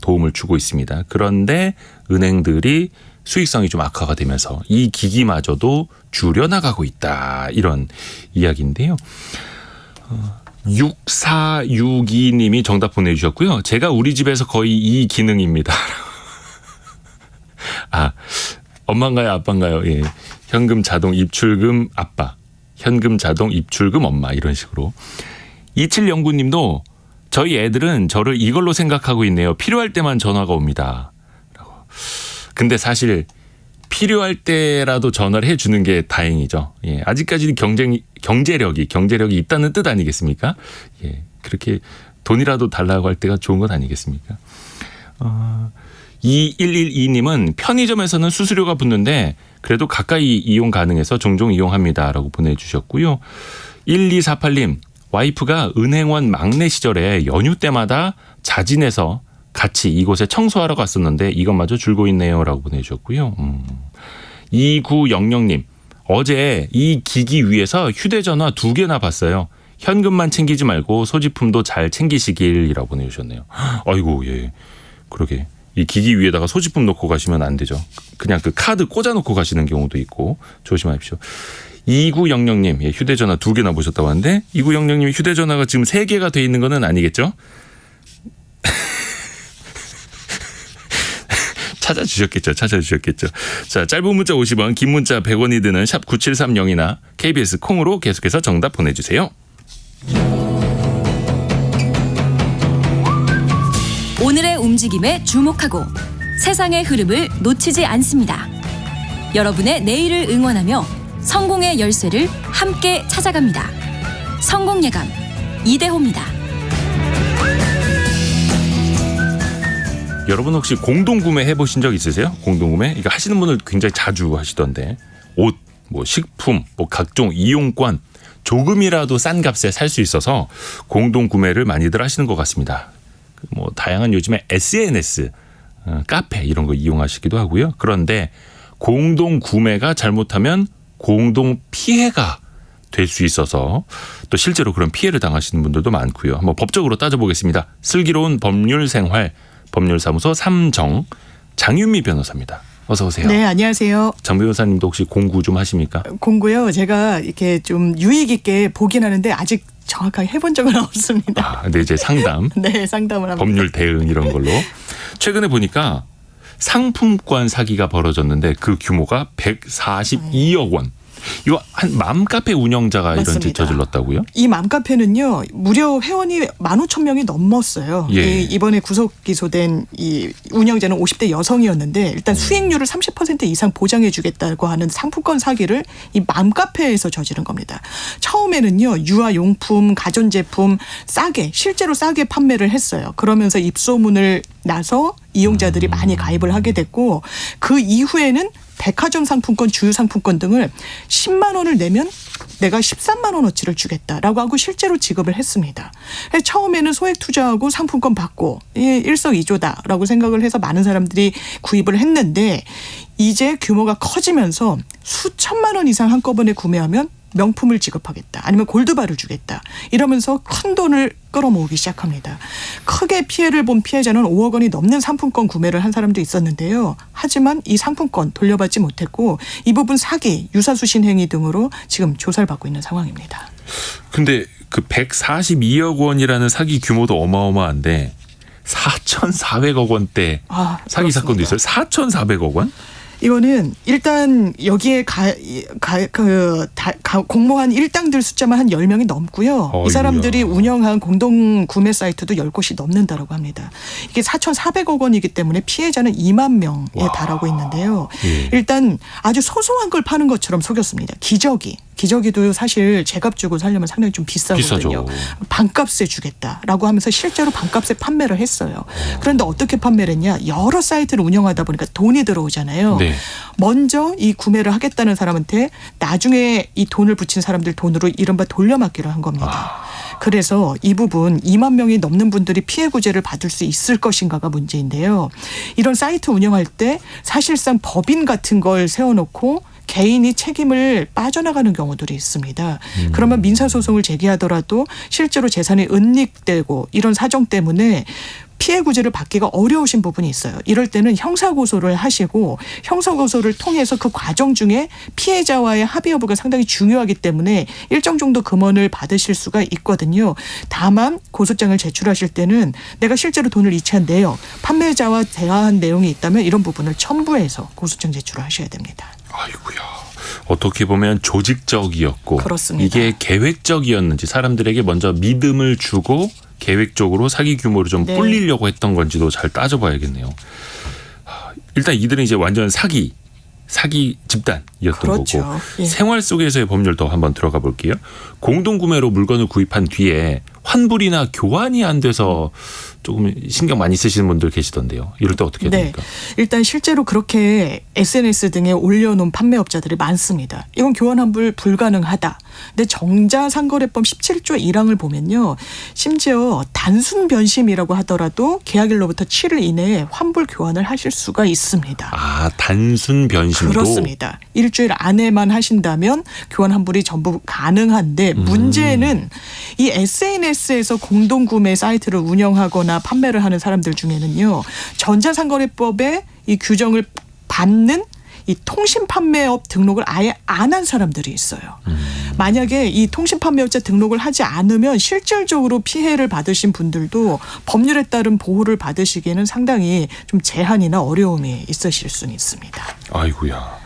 도움을 주고 있습니다. 그런데 은행들이 수익성이 좀 악화가 되면서 이 기기마저도 줄여나가고 있다. 이런 이야기인데요. 6462님이 정답 보내주셨고요. 제가 우리 집에서 거의 이 기능입니다. 아, 엄마인가요? 아빠인가요? 예. 현금 자동 입출금 아빠, 현금 자동 입출금 엄마 이런 식으로. 2709님도 저희 애들은 저를 이걸로 생각하고 있네요. 필요할 때만 전화가 옵니다. 라고. 근데 사실 필요할 때라도 전화를 해주는 게 다행이죠. 예. 아직까지는 경제력이 있다는 뜻 아니겠습니까? 예. 그렇게 돈이라도 달라고 할 때가 좋은 것 아니겠습니까? 2112님은 편의점에서는 수수료가 붙는데 그래도 가까이 이용 가능해서 종종 이용합니다라고 보내주셨고요. 1248님, 와이프가 은행원 막내 시절에 연휴 때마다 자진해서 같이 이곳에 청소하러 갔었는데 이것마저 줄고 있네요라고 보내주셨고요. 2900님, 어제 이 기기 위에서 휴대전화 2개나 봤어요. 현금만 챙기지 말고 소지품도 잘 챙기시길이라고 보내주셨네요. 아이고, 예, 그러게. 이 기기 위에다가 소지품 놓고 가시면 안 되죠. 그냥 그 카드 꽂아놓고 가시는 경우도 있고 조심하십시오. 2900님, 예, 휴대전화 2개나 보셨다고 하는데 2900님 휴대전화가 지금 3개가 돼 있는 건 아니겠죠? 찾아주셨겠죠. 자, 짧은 문자 50원, 긴 문자 100원이 드는 샵 9730이나 KBS 콩으로 계속해서 정답 보내주세요. 오늘의 움직임에 주목하고 세상의 흐름을 놓치지 않습니다. 여러분의 내일을 응원하며 성공의 열쇠를 함께 찾아갑니다. 성공예감 이대호입니다. 여러분 혹시 공동구매 해보신 적 있으세요? 공동구매? 이거 하시는 분들 굉장히 자주 하시던데 옷, 뭐 식품, 뭐 각종 이용권 조금이라도 싼 값에 살 수 있어서 공동 구매를 많이들 하시는 것 같습니다. 뭐 다양한 요즘에 SNS, 카페 이런 거 이용하시기도 하고요. 그런데 공동 구매가 잘못하면 공동 피해가 될 수 있어서 또 실제로 그런 피해를 당하시는 분들도 많고요. 한번 법적으로 따져보겠습니다. 슬기로운 법률생활 법률사무소 3정 장윤미 변호사입니다. 어서 오세요. 네, 안녕하세요. 장 변호사님도 혹시 공구 좀 하십니까? 공고요. 제가 이렇게 좀 유익 있게 보긴 하는데 아직 정확하게 해본 적은 없습니다. 아, 근데 이제 상담, 네, 상담을 합니다. 법률 대응 이런 걸로. 최근에 보니까 상품권 사기가 벌어졌는데 그 규모가 142억 원. 이거 한 맘카페 운영자가 이런 짓 맞습니다. 저질렀다고요? 이 맘카페는요, 무려 회원이 15,000명이 넘었어요. 예. 이번에 구속 기소된 이 운영자는 50대 여성이었는데 일단 수익률을 30% 이상 보장해주겠다고 하는 상품권 사기를 이 맘카페에서 저지른 겁니다. 처음에는요, 유아용품, 가전제품 싸게, 실제로 싸게 판매를 했어요. 그러면서 입소문을 나서 이용자들이 많이 가입을 하게 됐고 그 이후에는 백화점 상품권, 주유 상품권 등을 10만 원을 내면 내가 13만 원어치를 주겠다라고 하고 실제로 지급을 했습니다. 그래서 처음에는 소액 투자하고 상품권 받고 일석이조다라고 생각을 해서 많은 사람들이 구입을 했는데 이제 규모가 커지면서 수천만 원 이상 한꺼번에 구매하면 명품을 지급하겠다. 아니면 골드바를 주겠다. 이러면서 큰 돈을 끌어모으기 시작합니다. 크게 피해를 본 피해자는 5억 원이 넘는 상품권 구매를 한 사람도 있었는데요. 하지만 이 상품권 돌려받지 못했고 이 부분 사기, 유사수신 행위 등으로 지금 조사를 받고 있는 상황입니다. 근데 그 142억 원이라는 사기 규모도 어마어마한데 4,400억 원대 사기 그렇습니다. 사건도 있어요. 4,400억 원? 이거는 일단 여기에 공모한 일당들 숫자만 한 10명이 넘고요. 어이구야. 이 사람들이 운영한 공동 구매 사이트도 10곳이 넘는다라고 합니다. 이게 4,400억 원이기 때문에 피해자는 2만 명에 달하고 있는데요. 예. 일단 아주 소소한 걸 파는 것처럼 속였습니다. 기저귀도 사실 제값 주고 살려면 상당히 좀 비싸거든요. 비싸죠. 반값에 주겠다라고 하면서 실제로 반값에 판매를 했어요. 그런데 어떻게 판매를 했냐. 여러 사이트를 운영하다 보니까 돈이 들어오잖아요. 네. 먼저 이 구매를 하겠다는 사람한테 나중에 이 돈을 붙인 사람들 돈으로 이른바 돌려막기를 한 겁니다. 그래서 이 부분 2만 명이 넘는 분들이 피해 구제를 받을 수 있을 것인가가 문제인데요. 이런 사이트 운영할 때 사실상 법인 같은 걸 세워놓고 개인이 책임을 빠져나가는 경우들이 있습니다. 그러면 민사소송을 제기하더라도 실제로 재산이 은닉되고 이런 사정 때문에 피해 구제를 받기가 어려우신 부분이 있어요. 이럴 때는 형사고소를 하시고 형사고소를 통해서 그 과정 중에 피해자와의 합의 여부가 상당히 중요하기 때문에 일정 정도 금원을 받으실 수가 있거든요. 다만 고소장을 제출하실 때는 내가 실제로 돈을 이체한 내역, 판매자와 대화한 내용이 있다면 이런 부분을 첨부해서 고소장 제출을 하셔야 됩니다. 아이고야. 어떻게 보면 조직적이었고 그렇습니다. 이게 계획적이었는지 사람들에게 먼저 믿음을 주고 계획적으로 사기 규모를 좀 네. 불리려고 했던 건지도 잘 따져봐야겠네요. 일단 이들은 이제 완전 사기 집단이었던 그렇죠. 거고 예. 생활 속에서의 법률도 한번 들어가 볼게요. 공동구매로 물건을 구입한 뒤에 환불이나 교환이 안 돼서 조금 신경 많이 쓰시는 분들 계시던데요. 이럴 때 어떻게 해야 됩니까? 일단 실제로 그렇게 SNS 등에 올려놓은 판매업자들이 많습니다. 이건 교환 환불 불가능하다. 근데 정자상거래법 17조 1항을 보면요. 심지어 단순 변심이라고 하더라도 계약일로부터 7일 이내에 환불 교환을 하실 수가 있습니다. 아, 단순 변심도. 그렇습니다. 일주일 안에만 하신다면 교환 환불이 전부 가능한데 문제는 이 SNS에서 공동구매 사이트를 운영하거나 판매를 하는 사람들 중에는요. 전자상거래법의 이 규정을 받는 이 통신판매업 등록을 아예 안 한 사람들이 있어요. 만약에 이 통신판매업자 등록을 하지 않으면 실질적으로 피해를 받으신 분들도 법률에 따른 보호를 받으시기에는 상당히 좀 제한이나 어려움이 있으실 수는 있습니다. 아이고야.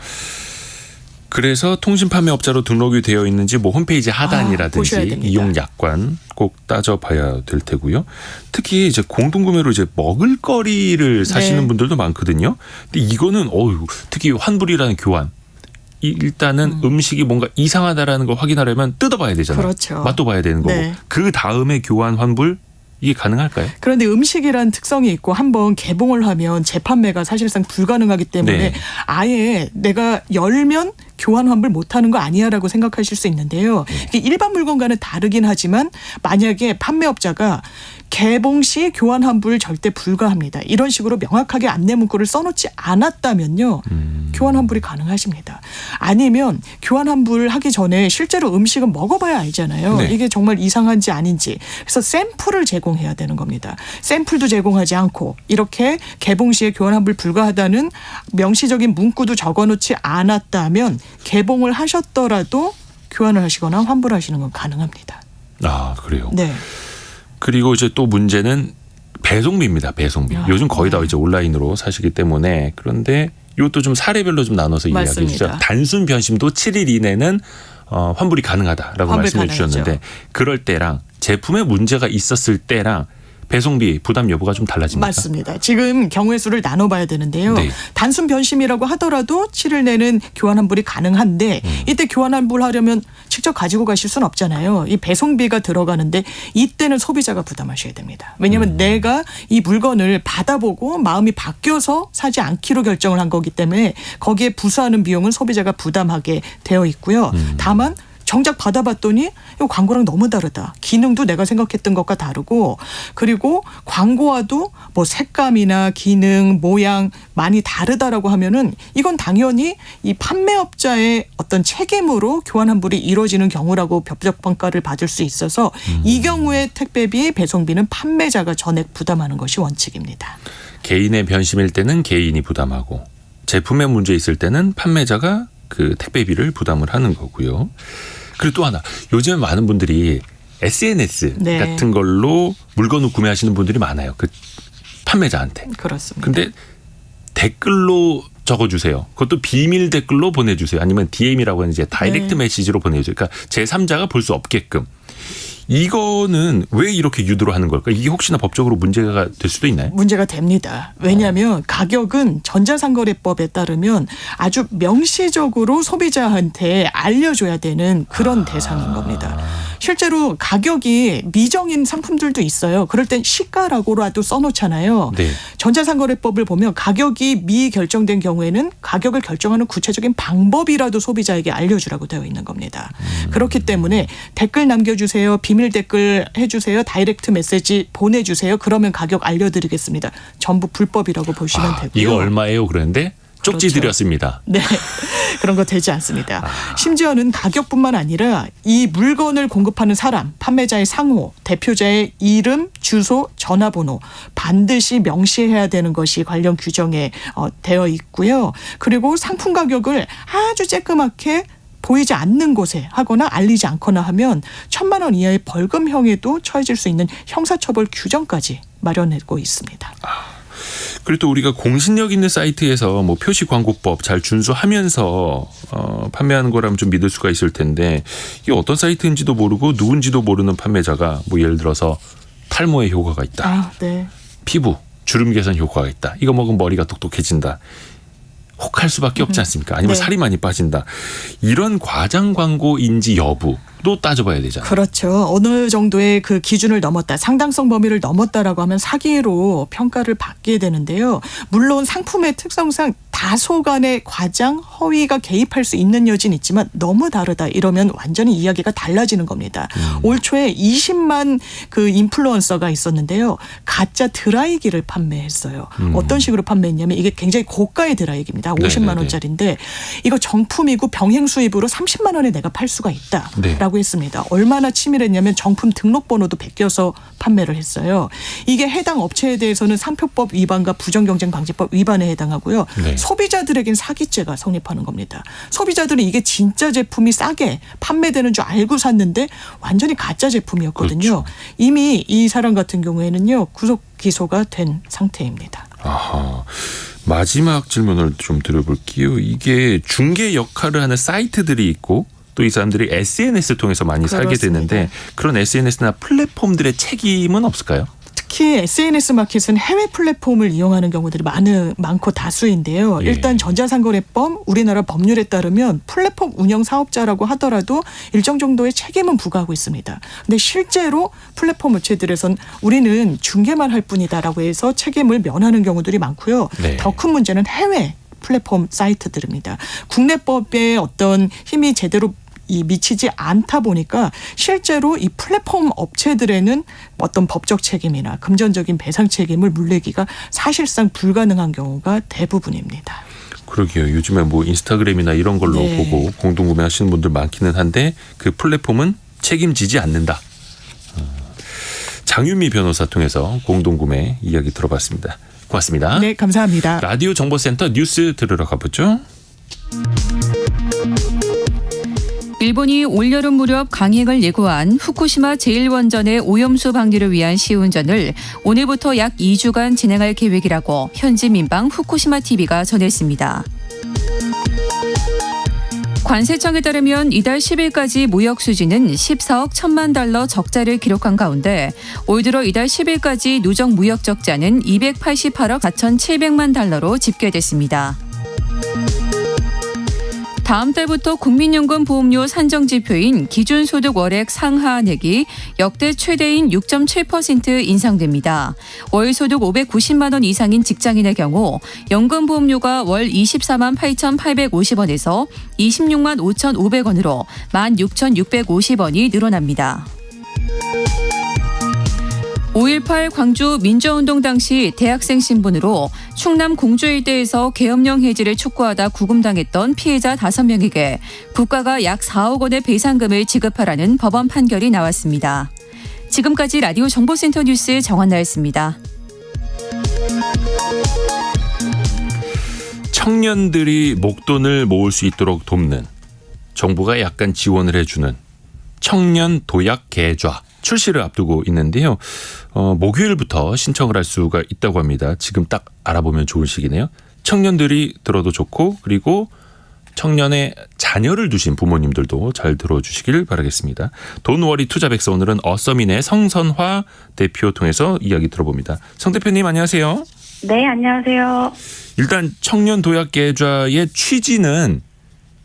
그래서 통신판매업자로 등록이 되어 있는지 뭐 홈페이지 보셔야 하단이라든지 됩니다. 이용 약관 꼭 따져봐야 될 테고요. 특히 이제 공동구매로 이제 먹을거리를 사시는 네. 분들도 많거든요. 근데 이거는 특히 환불이라는 교환. 일단은 음식이 뭔가 이상하다라는 걸 확인하려면 뜯어봐야 되잖아요. 그렇죠. 맛도 봐야 되는 거고. 네. 그 다음에 교환 환불 이게 가능할까요? 그런데 음식이란 특성이 있고 한번 개봉을 하면 재판매가 사실상 불가능하기 때문에 네. 아예 내가 열면 교환 환불 못하는 거 아니야라고 생각하실 수 있는데요. 이게 일반 물건과는 다르긴 하지만 만약에 판매업자가 개봉 시 교환 환불 절대 불가합니다. 이런 식으로 명확하게 안내 문구를 써놓지 않았다면요. 교환 환불이 가능하십니다. 아니면 교환 환불 하기 전에 실제로 음식은 먹어봐야 알잖아요. 네. 이게 정말 이상한지 아닌지. 그래서 샘플을 제공해야 되는 겁니다. 샘플도 제공하지 않고 이렇게 개봉 시에 교환 환불 불가하다는 명시적인 문구도 적어놓지 않았다면 개봉을 하셨더라도 교환을 하시거나 환불하시는 건 가능합니다. 아, 그래요. 네. 그리고 이제 또 문제는 배송비입니다. 배송비. 요즘 거의 다 이제 온라인으로 사시기 때문에. 그런데 이것도 좀 사례별로 좀 나눠서 이야기해 주죠. 맞습니다. 단순 변심도 7일 이내는 환불이 가능하다라고 환불 말씀해 가능하죠. 주셨는데 그럴 때랑 제품에 문제가 있었을 때랑 배송비 부담 여부가 좀 달라집니까? 맞습니다. 지금 경우의 수를 나눠봐야 되는데요. 네. 단순 변심이라고 하더라도 7일 내는 교환 환불이 가능한데 이때 교환 환불하려면 직접 가지고 가실 수는 없잖아요. 이 배송비가 들어가는데 이때는 소비자가 부담하셔야 됩니다. 왜냐하면 내가 이 물건을 받아보고 마음이 바뀌어서 사지 않기로 결정을 한 거기 때문에 거기에 부수하는 비용은 소비자가 부담하게 되어 있고요. 다만 정작 받아봤더니 이거 광고랑 너무 다르다. 기능도 내가 생각했던 것과 다르고 그리고 광고와도 뭐 색감이나 기능, 모양 많이 다르다라고 하면은 이건 당연히 이 판매업자의 어떤 책임으로 교환 환불이 이루어지는 경우라고 법적 평가를 받을 수 있어서 이 경우에 택배비, 배송비는 판매자가 전액 부담하는 것이 원칙입니다. 개인의 변심일 때는 개인이 부담하고 제품에 문제 있을 때는 판매자가 그 택배비를 부담을 하는 거고요. 그리고 또 하나 요즘 많은 분들이 SNS 네. 같은 걸로 물건을 구매하시는 분들이 많아요. 그 판매자한테. 그렇습니다. 근데 댓글로 적어주세요. 그것도 비밀 댓글로 보내주세요. 아니면 DM이라고 하는 이제 다이렉트 네. 메시지로 보내주세요. 그러니까 제3자가 볼 수 없게끔. 이거는 왜 이렇게 유도를 하는 걸까? 이게 혹시나 법적으로 문제가 될 수도 있나요? 문제가 됩니다. 왜냐하면 가격은 전자상거래법에 따르면 아주 명시적으로 소비자한테 알려줘야 되는 그런 대상인 겁니다. 실제로 가격이 미정인 상품들도 있어요. 그럴 땐 시가라고라도 써놓잖아요. 네. 전자상거래법을 보면 가격이 미결정된 경우에는 가격을 결정하는 구체적인 방법이라도 소비자에게 알려주라고 되어 있는 겁니다. 그렇기 때문에 댓글 남겨주세요. 비밀 댓글 해주세요. 다이렉트 메시지 보내주세요. 그러면 가격 알려드리겠습니다. 전부 불법이라고 보시면 되고요. 이거 얼마예요? 그러는데 쪽지 그렇죠. 드렸습니다. 네. 그런 거 되지 않습니다. 심지어는 가격뿐만 아니라 이 물건을 공급하는 사람, 판매자의 상호, 대표자의 이름, 주소, 전화번호 반드시 명시해야 되는 것이 관련 규정에 되어 있고요. 그리고 상품 가격을 아주 쬐끄맣게 보이지 않는 곳에 하거나 알리지 않거나 하면 1,000만 원 이하의 벌금형에도 처해질 수 있는 형사처벌 규정까지 마련하고 있습니다. 그리고 또 우리가 공신력 있는 사이트에서 뭐 표시광고법 잘 준수하면서 판매하는 거라면 좀 믿을 수가 있을 텐데 이게 어떤 사이트인지도 모르고 누군지도 모르는 판매자가 뭐 예를 들어서 탈모에 효과가 있다. 네. 피부 주름 개선 효과가 있다. 이거 먹으면 머리가 똑똑해진다. 혹할 수밖에 없지 않습니까? 아니면 네. 살이 많이 빠진다. 이런 과장 광고인지 여부도 따져봐야 되잖아요. 그렇죠. 어느 정도의 그 기준을 넘었다, 상당성 범위를 넘었다라고 하면 사기로 평가를 받게 되는데요. 물론 상품의 특성상 다소간의 과장, 허위가 개입할 수 있는 여지는 있지만 너무 다르다 이러면 완전히 이야기가 달라지는 겁니다. 올 초에 20만 그 인플루언서가 있었는데요. 가짜 드라이기를 판매했어요. 어떤 식으로 판매했냐면 이게 굉장히 고가의 드라이기입니다. 50만 원짜리인데 이거 정품이고 병행 수입으로 30만 원에 내가 팔 수가 있다라고 했습니다. 얼마나 치밀했냐면 정품 등록번호도 베껴서 판매를 했어요. 이게 해당 업체에 대해서는 상표법 위반과 부정경쟁방지법 위반에 해당하고요. 네. 소비자들에겐 사기죄가 성립하는 겁니다. 소비자들은 이게 진짜 제품이 싸게 판매되는 줄 알고 샀는데 완전히 가짜 제품이었거든요. 그렇죠. 이미 이 사람 같은 경우에는요. 구속 기소가 된 상태입니다. 아하. 마지막 질문을 좀 드려볼게요. 이게 중개 역할을 하는 사이트들이 있고 또 이 사람들이 SNS 통해서 많이 살게 그렇습니다. 되는데 그런 SNS나 플랫폼들의 책임은 없을까요? 특히 SNS 마켓은 해외 플랫폼을 이용하는 경우들이 많고 다수인데요. 예. 일단 전자상거래법 우리나라 법률에 따르면 플랫폼 운영 사업자라고 하더라도 일정 정도의 책임은 부과하고 있습니다. 근데 실제로 플랫폼 업체들에선 우리는 중개만 할 뿐이다라고 해서 책임을 면하는 경우들이 많고요. 네. 더 큰 문제는 해외 플랫폼 사이트들입니다. 국내법에 어떤 힘이 제대로 미치지 않다 보니까 실제로 이 플랫폼 업체들에는 어떤 법적 책임이나 금전적인 배상 책임을 물리기가 사실상 불가능한 경우가 대부분입니다. 그러게요. 요즘에 뭐 인스타그램이나 이런 걸로 네. 보고 공동구매하시는 분들 많기는 한데 그 플랫폼은 책임지지 않는다. 장윤미 변호사 통해서 공동구매 이야기 들어봤습니다. 고맙습니다. 네, 감사합니다. 라디오 정보센터 뉴스 들으러 가보죠. 일본이 올여름 무렵 강행을 예고한 후쿠시마 제1원전의 오염수 방류를 위한 시운전을 오늘부터 약 2주간 진행할 계획이라고 현지 민방 후쿠시마 TV가 전했습니다. 관세청에 따르면 이달 10일까지 무역 수지는 14억 1천만 달러 적자를 기록한 가운데 올 들어 이달 10일까지 누적 무역 적자는 288억 4,700만 달러로 집계됐습니다. 다음 달부터 국민연금 보험료 산정 지표인 기준소득 월액 상하한액이 역대 최대인 6.7% 인상됩니다. 월 소득 590만 원 이상인 직장인의 경우 연금 보험료가 월 24만 8,850원에서 26만 5,500원으로 16,650원이 늘어납니다. 5.18 광주 민주화운동 당시 대학생 신분으로 충남 공주 일대에서 계엄령 해지를 촉구하다 구금당했던 피해자 5명에게 국가가 약 4억 원의 배상금을 지급하라는 법원 판결이 나왔습니다. 지금까지 라디오 정보센터 뉴스 정한나였습니다. 청년들이 목돈을 모을 수 있도록 돕는 정부가 약간 지원을 해주는 청년 도약 계좌 출시를 앞두고 있는데요. 목요일부터 신청을 할 수가 있다고 합니다. 지금 딱 알아보면 좋은 시기네요. 청년들이 들어도 좋고 그리고 청년의 자녀를 두신 부모님들도 잘 들어주시길 바라겠습니다. 돈워리 투자백서 오늘은 어서민의 성선화 대표 통해서 이야기 들어봅니다. 성 대표님 안녕하세요. 네, 안녕하세요. 일단 청년 도약 계좌의 취지는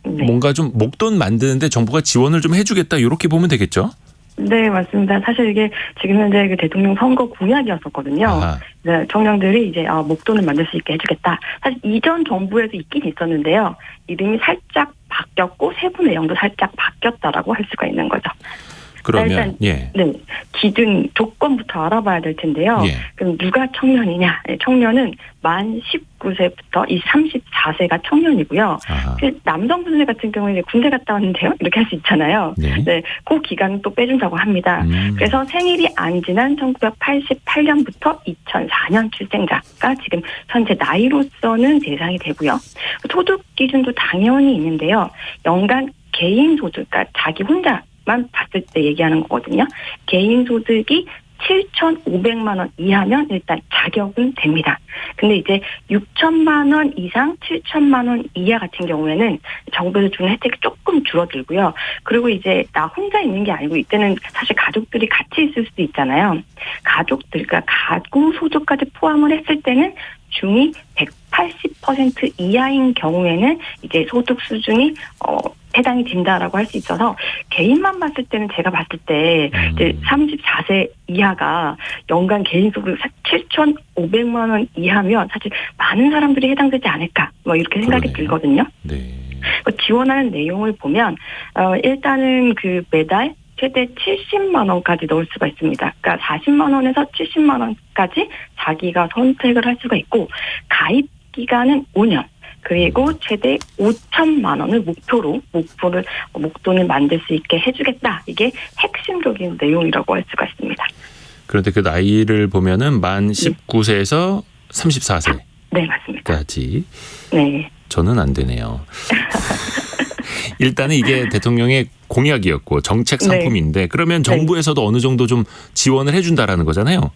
네. 뭔가 좀 목돈 만드는데 정부가 지원을 좀 해주겠다 이렇게 보면 되겠죠? 네, 맞습니다. 사실 이게 지금 현재 그 대통령 선거 공약이었었거든요. 아하. 네, 청년들이 이제 목돈을 만들 수 있게 해주겠다. 사실 이전 정부에도 있긴 있었는데요. 이름이 살짝 바뀌었고 세부 내용도 살짝 바뀌었다라고 할 수가 있는 거죠. 그러면 일단, 예. 네, 기준 조건부터 알아봐야 될 텐데요. 예. 그럼 누가 청년이냐? 네, 청년은 만 19세부터 이 34세가 청년이고요. 아하. 남성분들 같은 경우는 이제 군대 갔다 왔는데요. 이렇게 할 수 있잖아요. 네. 네, 그 기간은 또 빼준다고 합니다. 그래서 생일이 안 지난 1988년부터 2004년 출생자가 지금 현재 나이로서는 대상이 되고요. 소득 기준도 당연히 있는데요. 연간 개인 소득, 그러니까 자기 혼자만 봤을 때 얘기하는 거거든요. 개인 소득이 7,500만 원 이하면 일단 자격은 됩니다. 근데 이제 6천만 원 이상 7천만 원 이하 같은 경우에는 정부에서 주는 혜택이 조금 줄어들고요. 그리고 이제 나 혼자 있는 게 아니고 이때는 사실 가족들이 같이 있을 수도 있잖아요. 가족들, 그러니까 가구 소득까지 포함을 했을 때는 중위 180% 이하인 경우에는 이제 소득 수준이 해당이 된다라고 할 수 있어서 개인만 봤을 때는 제가 봤을 때 이제 34세 이하가 연간 개인 소득 7,500만 원 이하면 사실 많은 사람들이 해당되지 않을까 뭐 이렇게 생각이 그러네요. 들거든요. 네. 지원하는 내용을 보면 일단은 그 매달 최대 70만 원까지 넣을 수가 있습니다. 그러니까 40만 원에서 70만 원까지 자기가 선택을 할 수가 있고 가입 기간은 5년. 그리고 최대 5천만 원을 목돈을 만들 수 있게 해주겠다. 이게 핵심적인 내용이라고 할 수가 있습니다. 그런데 그 나이를 보면은 만 19세에서 34세까지. 네, 맞습니다. 네. 저는 안 되네요. 일단은 이게 대통령의 공약이었고 정책 상품인데 그러면 정부에서도 어느 정도 좀 지원을 해준다라는 거잖아요.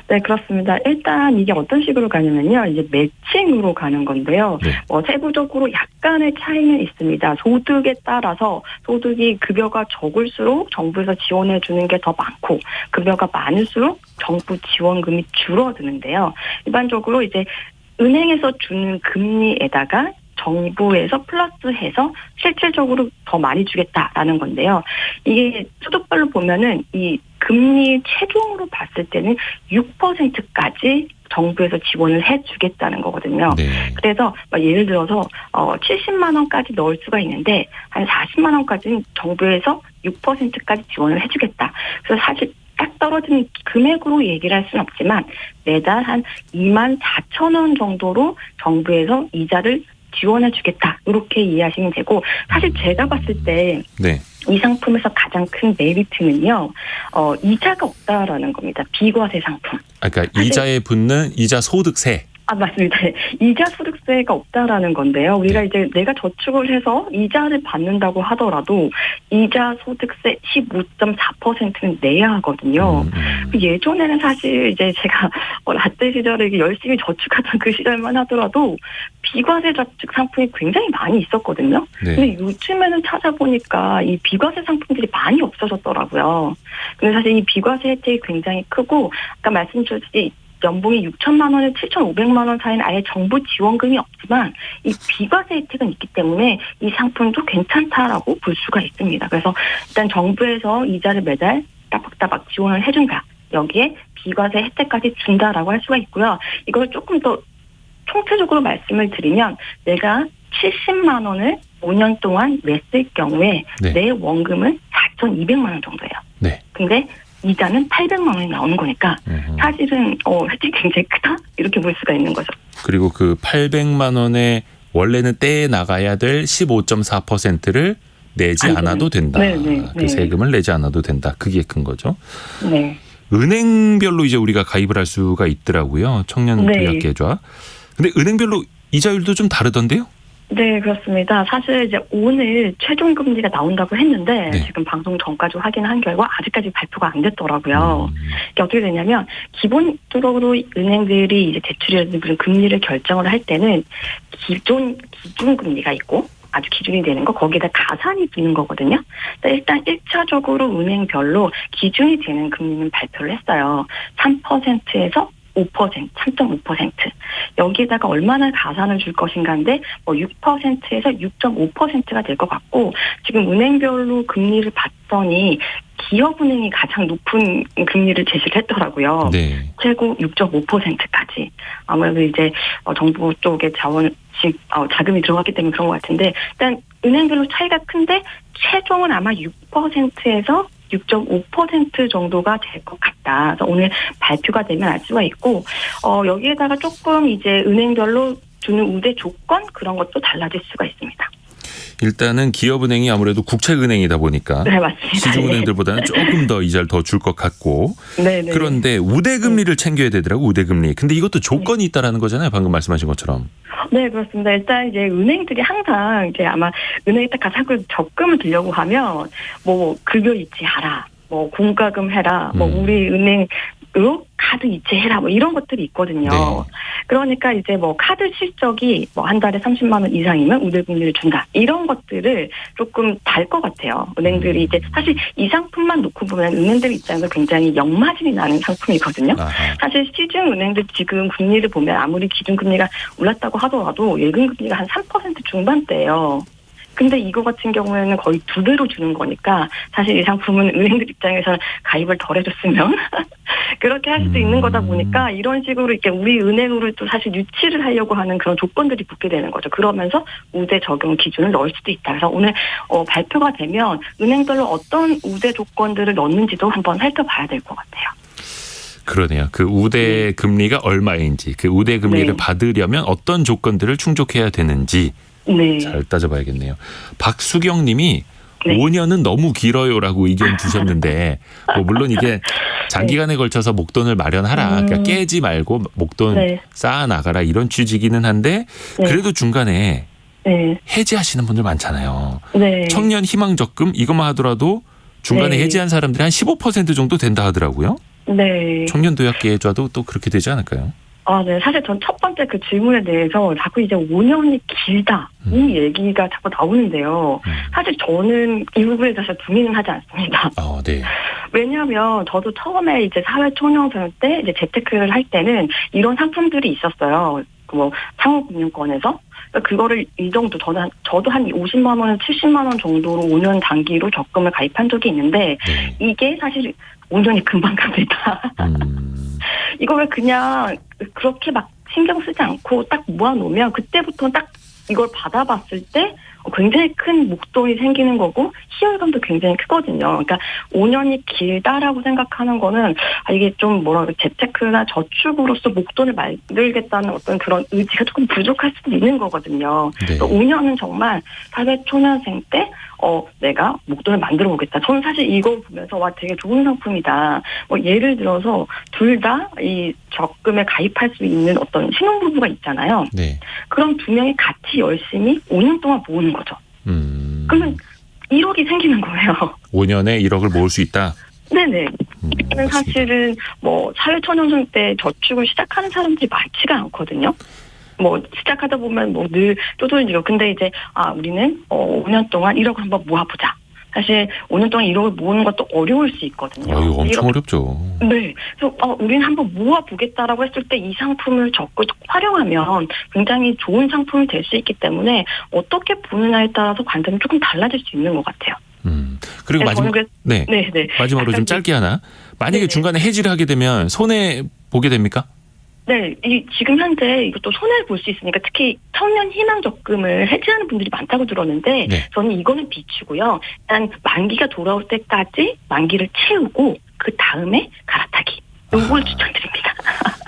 네, 그렇습니다. 일단 이게 어떤 식으로 가냐면요. 이제 매칭으로 가는 건데요. 네. 세부적으로 약간의 차이는 있습니다. 소득에 따라서 소득이 급여가 적을수록 정부에서 지원해 주는 게 더 많고 급여가 많을수록 정부 지원금이 줄어드는데요. 일반적으로 이제 은행에서 주는 금리에다가 정부에서 플러스해서 실질적으로 더 많이 주겠다라는 건데요. 이게 소득별로 보면은 이 금리 최종으로 봤을 때는 6%까지 정부에서 지원을 해주겠다는 거거든요. 네. 그래서 예를 들어서 70만 원까지 넣을 수가 있는데 한 40만 원까지는 정부에서 6%까지 지원을 해주겠다. 그래서 사실 딱 떨어지는 금액으로 얘기를 할 수는 없지만 매달 한 2만 4천 원 정도로 정부에서 이자를 지원해주겠다. 이렇게 이해하시면 되고 사실 제가 봤을 때 네. 이 상품에서 가장 큰 메리트는요. 이자가 없다라는 겁니다. 비과세 상품. 그러니까 이자에 붙는 이자 소득세. 맞습니다. 이자 소득세가 없다라는 건데요. 우리가 이제 내가 저축을 해서 이자를 받는다고 하더라도 이자 소득세 15.4%는 내야 하거든요. 예전에는 사실 이제 제가 라떼 시절에 열심히 저축하던 그 시절만 하더라도 비과세 저축 상품이 굉장히 많이 있었거든요. 네. 근데 요즘에는 찾아보니까 이 비과세 상품들이 많이 없어졌더라고요. 근데 사실 이 비과세 혜택이 굉장히 크고 아까 말씀드렸듯이 연봉이 6천만 원에 7,500만 원 사이는 아예 정부 지원금이 없지만 이 비과세 혜택은 있기 때문에 이 상품도 괜찮다라고 볼 수가 있습니다. 그래서 일단 정부에서 이자를 매달 따박따박 지원을 해준다. 여기에 비과세 혜택까지 준다라고 할 수가 있고요. 이걸 조금 더 총체적으로 말씀을 드리면 내가 70만 원을 5년 동안 냈을 경우에 네. 내 원금은 4,200만 원 정도예요. 네. 근데 이자는 800만 원이 나오는 거니까 사실은 혜택이 굉장히 크다 이렇게 볼 수가 있는 거죠. 그리고 그 800만 원에 원래는 떼에 나가야 될 15.4%를 내지 않아도 된다. 네. 그 세금을 내지 않아도 된다. 그게 큰 거죠. 네. 은행별로 이제 우리가 가입을 할 수가 있더라고요. 청년 네. 도약 계좌. 근데 은행별로 이자율도 좀 다르던데요? 네, 그렇습니다. 사실 이제 오늘 최종 금리가 나온다고 했는데 네. 지금 방송 전까지 확인한 결과 아직까지 발표가 안 됐더라고요. 이게 어떻게 되냐면 기본적으로 은행들이 이제 대출이라든지 무슨 금리를 결정을 할 때는 기준 금리가 있고 아주 기준이 되는 거 거기에다 가산이 붙는 거거든요. 일단 1차적으로 은행별로 기준이 되는 금리는 발표를 했어요. 3%에서 5%, 3.5%. 여기에다가 얼마나 가산을 줄 것인가인데 6%에서 6.5%가 될 것 같고 지금 은행별로 금리를 봤더니 기업은행이 가장 높은 금리를 제시를 했더라고요. 네. 최고 6.5%까지. 아무래도 이제 정부 쪽에 자금이 들어갔기 때문에 그런 것 같은데 일단 은행별로 차이가 큰데 최종은 아마 6%에서 6.5% 정도가 될 것 같다. 그래서 오늘 발표가 되면 알 수가 있고 여기에다가 조금 이제 은행별로 주는 우대 조건 그런 것도 달라질 수가 있습니다. 일단은 기업은행이 아무래도 국책은행이다 보니까 네, 맞습니다. 시중은행들보다는 조금 더 이자를 더 줄 것 같고 네. 그런데 우대금리를 챙겨야 되더라고 우대금리. 근데 이것도 조건이 있다라는 거잖아요. 방금 말씀하신 것처럼. 네, 그렇습니다. 일단 이제 은행들이 항상 이제 아마 은행에 딱 가서 자꾸 적금을 들려고 하면 급여 이체하라, 공과금 해라, 우리 은행으로 카드 이체해라, 이런 것들이 있거든요. 네. 그러니까 이제 카드 실적이 한 달에 30만 원 이상이면 우대금리를 준다. 이런 것들을 조금 달 것 같아요. 은행들이 이제 사실 이 상품만 놓고 보면 은행들 입장에서 굉장히 역마진이 나는 상품이거든요. 아하. 사실 시중 은행들 지금 금리를 보면 아무리 기준금리가 올랐다고 하더라도 예금금리가 한 3% 중반대예요. 근데 이거 같은 경우에는 거의 2배로 주는 거니까 사실 이 상품은 은행들 입장에서는 가입을 덜 해줬으면 그렇게 할 수도 있는 거다 보니까 이런 식으로 이렇게 우리 은행으로 또 사실 유치를 하려고 하는 그런 조건들이 붙게 되는 거죠. 그러면서 우대 적용 기준을 넣을 수도 있다. 그래서 오늘 발표가 되면 은행별로 어떤 우대 조건들을 넣는지도 한번 살펴봐야 될 것 같아요. 그러네요. 그 우대 금리가 얼마인지 그 우대 금리를 네. 받으려면 어떤 조건들을 충족해야 되는지 네. 잘 따져봐야겠네요. 박수경 님이 네. 5년은 너무 길어요라고 의견 주셨는데 물론 이게 장기간에 걸쳐서 목돈을 마련하라. 그러니까 깨지 말고 목돈 네. 쌓아 나가라 이런 취지기는 한데 네. 그래도 중간에 네. 해지하시는 분들 많잖아요. 네. 청년 희망 적금 이것만 하더라도 중간에 네. 해지한 사람들이 한 15% 정도 된다 하더라고요. 네. 청년 도약 계좌도 또 그렇게 되지 않을까요? 네. 사실 전 첫 번째 그 질문에 대해서 자꾸 이제 5년이 길다. 이 얘기가 자꾸 나오는데요. 사실 저는 이 부분에 대해서 동의는 하지 않습니다. 네. 왜냐하면 저도 처음에 이제 사회초년생 때 이제 재테크를 할 때는 이런 상품들이 있었어요. 상호금융권에서. 그거를 이 정도 저도 한 50만 원, 70만 원 정도로 5년 단기로 적금을 가입한 적이 있는데 이게 사실 5년이 금방 갑니다. 이거 왜 그냥 그렇게 막 신경 쓰지 않고 딱 모아놓으면 그때부터 딱 이걸 받아봤을 때 굉장히 큰 목돈이 생기는 거고 희열감도 굉장히 크거든요. 그러니까 5년이 길다라고 생각하는 거는 이게 좀 재테크나 저축으로서 목돈을 만들겠다는 어떤 그런 의지가 조금 부족할 수도 있는 거거든요. 네. 5년은 정말 사회초년생 때 내가 목돈을 만들어 보겠다. 저는 사실 이거 보면서 와 되게 좋은 상품이다. 예를 들어서 둘 다 이 적금에 가입할 수 있는 어떤 신혼부부가 있잖아요. 네. 그럼 두 명이 같이 열심히 5년 동안 모으는 거죠. 그러면 1억이 생기는 거예요. 5년에 1억을 모을 수 있다. 네네. 맞습니다. 사실은 사회초년생 때 저축을 시작하는 사람들이 많지가 않거든요. 시작하다 보면 늘 쪼들리고. 근데 이제 우리는 5년 동안 1억을 한번 모아보자. 사실 5년 동안 1억을 모으는 것도 어려울 수 있거든요. 이거 엄청 어렵죠. 네. 그래서 우리는 한번 모아보겠다라고 했을 때 이 상품을 적극 활용하면 굉장히 좋은 상품이 될 수 있기 때문에 어떻게 보느냐에 따라서 관점이 조금 달라질 수 있는 것 같아요. 그리고 네. 마지막으로 좀 짧게 하나. 만약에 네네. 중간에 해지를 하게 되면 손해 보게 됩니까? 네, 지금 현재 이것도 손해를 볼 수 있으니까 특히 청년 희망 적금을 해지하는 분들이 많다고 들었는데 네. 저는 이거는 비추고요. 일단 만기가 돌아올 때까지 만기를 채우고 그 다음에 갈아타기. 요걸 추천드립니다.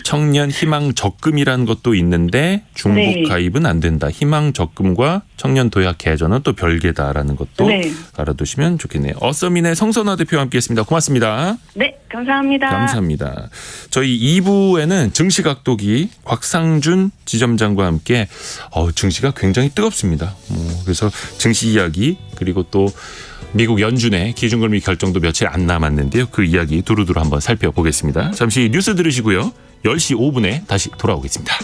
청년 희망 적금이라는 것도 있는데 중복 네. 가입은 안 된다. 희망 적금과 청년 도약 계좌는 또 별개다라는 것도 네. 알아두시면 좋겠네요. 어서민의 성선화 대표와 함께했습니다. 고맙습니다. 네, 감사합니다. 감사합니다. 저희 2부에는 증시각도기 곽상준 지점장과 함께 증시가 굉장히 뜨겁습니다. 그래서 증시 이야기 그리고 또 미국 연준의 기준금리 결정도 며칠 안 남았는데요. 그 이야기 두루두루 한번 살펴보겠습니다. 잠시 뉴스 들으시고요. 10시 5분에 다시 돌아오겠습니다.